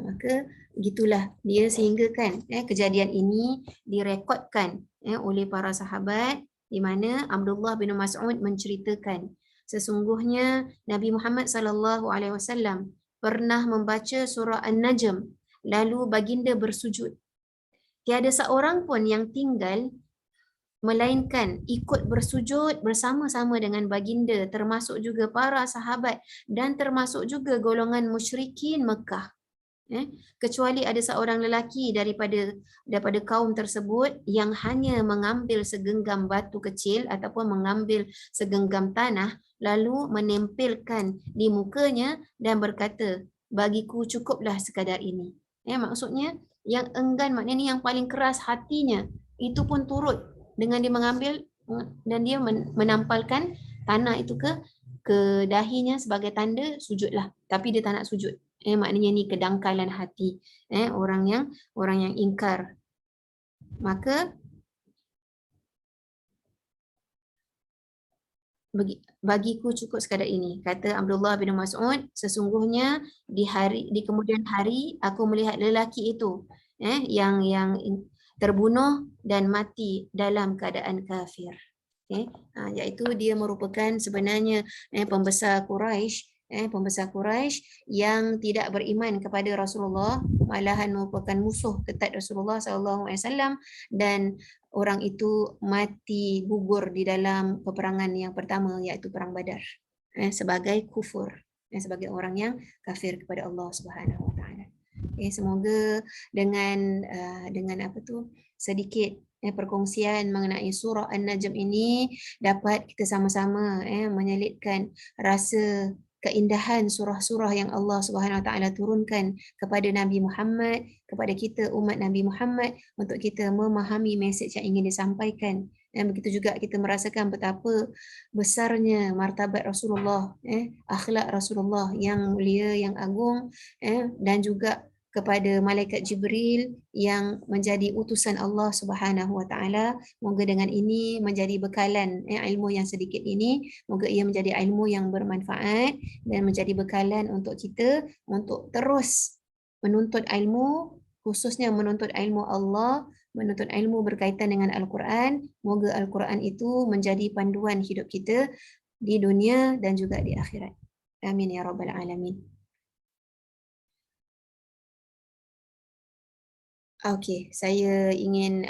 Maka gitulah dia, sehingga kan kejadian ini direkodkan oleh para sahabat, di mana Abdullah bin Mas'ud menceritakan sesungguhnya Nabi Muhammad sallallahu alaihi wasallam pernah membaca surah An-Najm lalu baginda bersujud. Tiada seorang pun yang tinggal melainkan ikut bersujud bersama-sama dengan baginda, termasuk juga para sahabat dan termasuk juga golongan musyrikin Mekah. Kecuali ada seorang lelaki daripada kaum tersebut yang hanya mengambil segenggam batu kecil ataupun mengambil segenggam tanah lalu menempelkan di mukanya dan berkata, bagiku cukuplah sekadar ini. Maksudnya yang enggan, maknanya yang paling keras hatinya itu pun turut dengan dia mengambil dan dia menampalkan tanah itu ke dahinya sebagai tanda sujudlah, tapi dia tak nak sujud. Maknanya ni kedangkalan hati orang yang ingkar. Maka bagiku cukup sekadar ini, kata Abdullah bin Mas'ud, sesungguhnya di kemudian hari aku melihat lelaki itu yang terbunuh dan mati dalam keadaan kafir. Iaitu dia merupakan sebenarnya pembesar Quraisy yang tidak beriman kepada Rasulullah, malahan merupakan musuh ketat Rasulullah SAW, dan orang itu mati gugur di dalam peperangan yang pertama, iaitu perang Badar, sebagai kufur, sebagai orang yang kafir kepada Allah Subhanahu Wa Taala. Semoga dengan sedikit perkongsian mengenai surah An-Najm ini dapat kita sama-sama menyelitkan rasa keindahan surah-surah yang Allah Subhanahu Wa Taala turunkan kepada Nabi Muhammad, kepada kita umat Nabi Muhammad, untuk kita memahami mesej yang ingin disampaikan. Dan begitu juga kita merasakan betapa besarnya martabat Rasulullah, akhlak Rasulullah yang mulia, yang agung, dan juga kepada malaikat Jibril yang menjadi utusan Allah Subhanahu Wa Taala. Moga dengan ini menjadi bekalan ilmu yang sedikit ini, moga ia menjadi ilmu yang bermanfaat dan menjadi bekalan untuk kita untuk terus menuntut ilmu, khususnya menuntut ilmu Allah, menuntut ilmu berkaitan dengan Al-Quran. Moga Al-Quran itu menjadi panduan hidup kita di dunia dan juga di akhirat. Amin ya rabbal alamin. Okey, saya ingin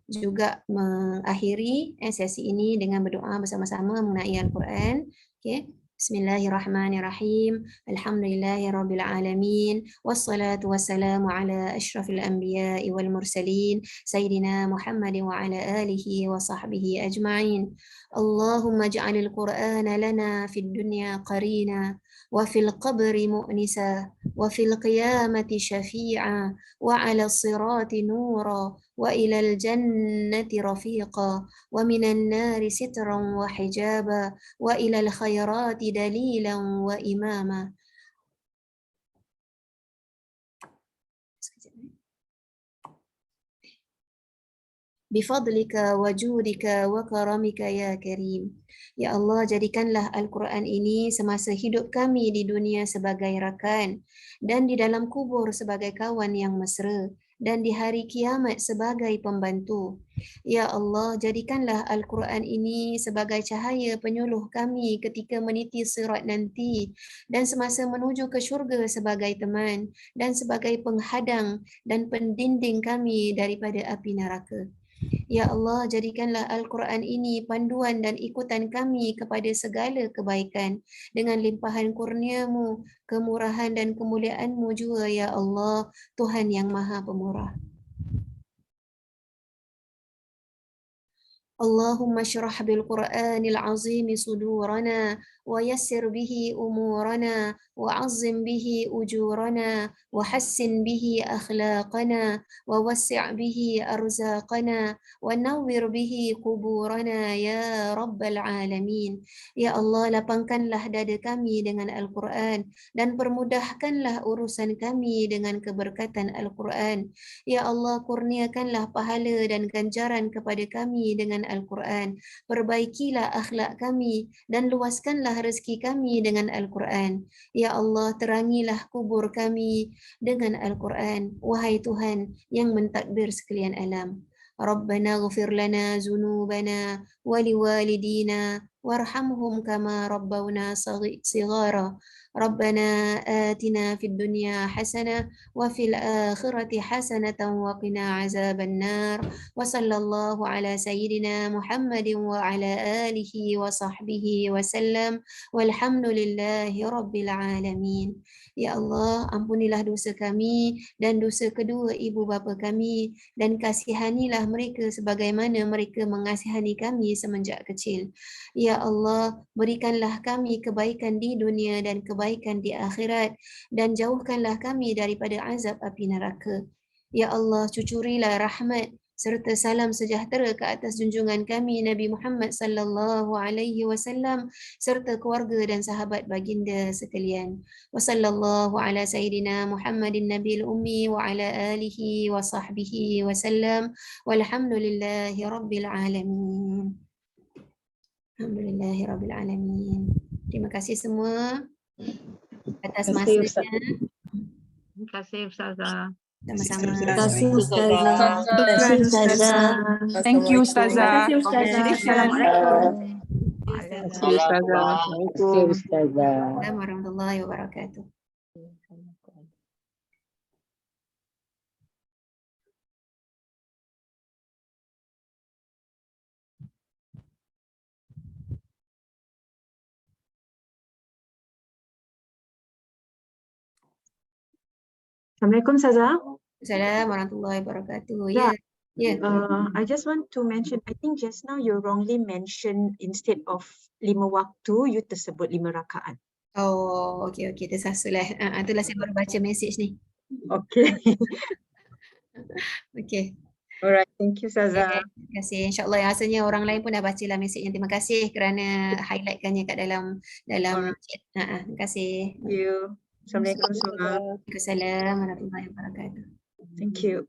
juga mengakhiri sesi ini dengan berdoa bersama-sama mengenai Al-Quran. Okey. Bismillahirrahmanirrahim. Alhamdulillahirabbil alamin. Wassalatu wassalamu ala asyrafil anbiya'i wal mursalin sayyidina Muhammadin wa ala alihi wa sahbihi ajma'in. Allahumma ij'alil Qur'ana lana fid dunya qarina wa fil qabri mu'nisa wa fil qiyamati syafi'a وعلى الصراط نورا وإلى الجنة رفيقا ومن النار سترا وحجابا وإلى الخيرات دليلا وإماما. Bifadlika wa judika wa karamika ya karim. Ya Allah, jadikanlah Al-Quran ini semasa hidup kami di dunia sebagai rakan, dan di dalam kubur sebagai kawan yang mesra, dan di hari kiamat sebagai pembantu. Ya Allah, jadikanlah Al-Quran ini sebagai cahaya penyuluh kami ketika meniti sirat nanti, dan semasa menuju ke syurga sebagai teman, dan sebagai penghadang dan pendinding kami daripada api neraka. Ya Allah, jadikanlah Al-Quran ini panduan dan ikutan kami kepada segala kebaikan dengan limpahan kurnia-Mu, kemurahan dan kemuliaan-Mu juga, ya Allah, Tuhan yang Maha Pemurah. Allahumma syrah bil Qur'anil azim sudurana wa yassir bihi umurana wa azzim bihi ujurana wa hassin bihi akhlaqana wa wassi' bihi arzaqana wa nawwir bihi kuburana ya rabbal alamin. Ya Allah, lapangkanlah dada kami dengan Al-Quran dan permudahkanlah urusan kami dengan keberkatan Al-Quran. Ya Allah, kurniakanlah pahala dan ganjaran kepada kami dengan Al-Quran. Perbaikilah akhlak kami dan luaskanlah rezeki kami dengan Al-Quran. Ya Allah, terangilah kubur kami dengan Al-Quran. Wahai Tuhan yang mentakdir sekalian alam. Rabbana ghafir lana zunubana waliwalidina warhamhum kama rabbawna صغارا. ربنا آتنا في الدنيا حسنة وفي الآخرة حسنة وقنا عذاب النار. وصلى الله على سيدنا محمد وعلى آله وصحبه وسلم والحمد لله رب العالمين. Ya Allah, ampunilah dosa kami dan dosa kedua ibu bapa kami, dan kasihanilah mereka sebagaimana mereka mengasihani kami semenjak kecil. Ya Allah, berikanlah kami kebaikan di dunia dan kebaikan di akhirat, dan jauhkanlah kami daripada azab api neraka. Ya Allah, cucurilah rahmat serta salam sejahtera ke atas junjungan kami Nabi Muhammad sallallahu alaihi wasallam serta keluarga dan sahabat baginda sekalian. Wa sallallahu ala sayidina Muhammadin nabiyil ummi wa ala alihi wa sahbihi wasallam. Walhamdulillahi rabbil alamin. Alhamdulillahi rabbil alamin. Terima kasih semua atas masanya. Terima kasih Ustazah. Sama-sama. Terima kasih Ustazah. Syukran Ustazah. Thank you Terima Ustazah. kasih Ustazah. Assalamualaikum. Assalamualaikum. Assalamualaikum warahmatullahi wabarakatuh. Assalamualaikum Ustazah. Assalamualaikum warahmatullahi wabarakatuh. Ya. Ya. I just want to mention, I think just now you wrongly mentioned instead of 5 waktu, you tersebut 5 rakaat. Oh, okey, tersasul lah. Itulah saya baru baca mesej ni. Okay. Okey. Alright, thank you Ustazah. Terima kasih. InsyaAllah yang rasanya orang lain pun dah baca lah mesejnya. Terima kasih kerana highlightkannya kat dalam chat. Terima kasih. Thank you. Assalamualaikum semua. Waalaikumsalam warahmatullahi wabarakatuh. Thank you.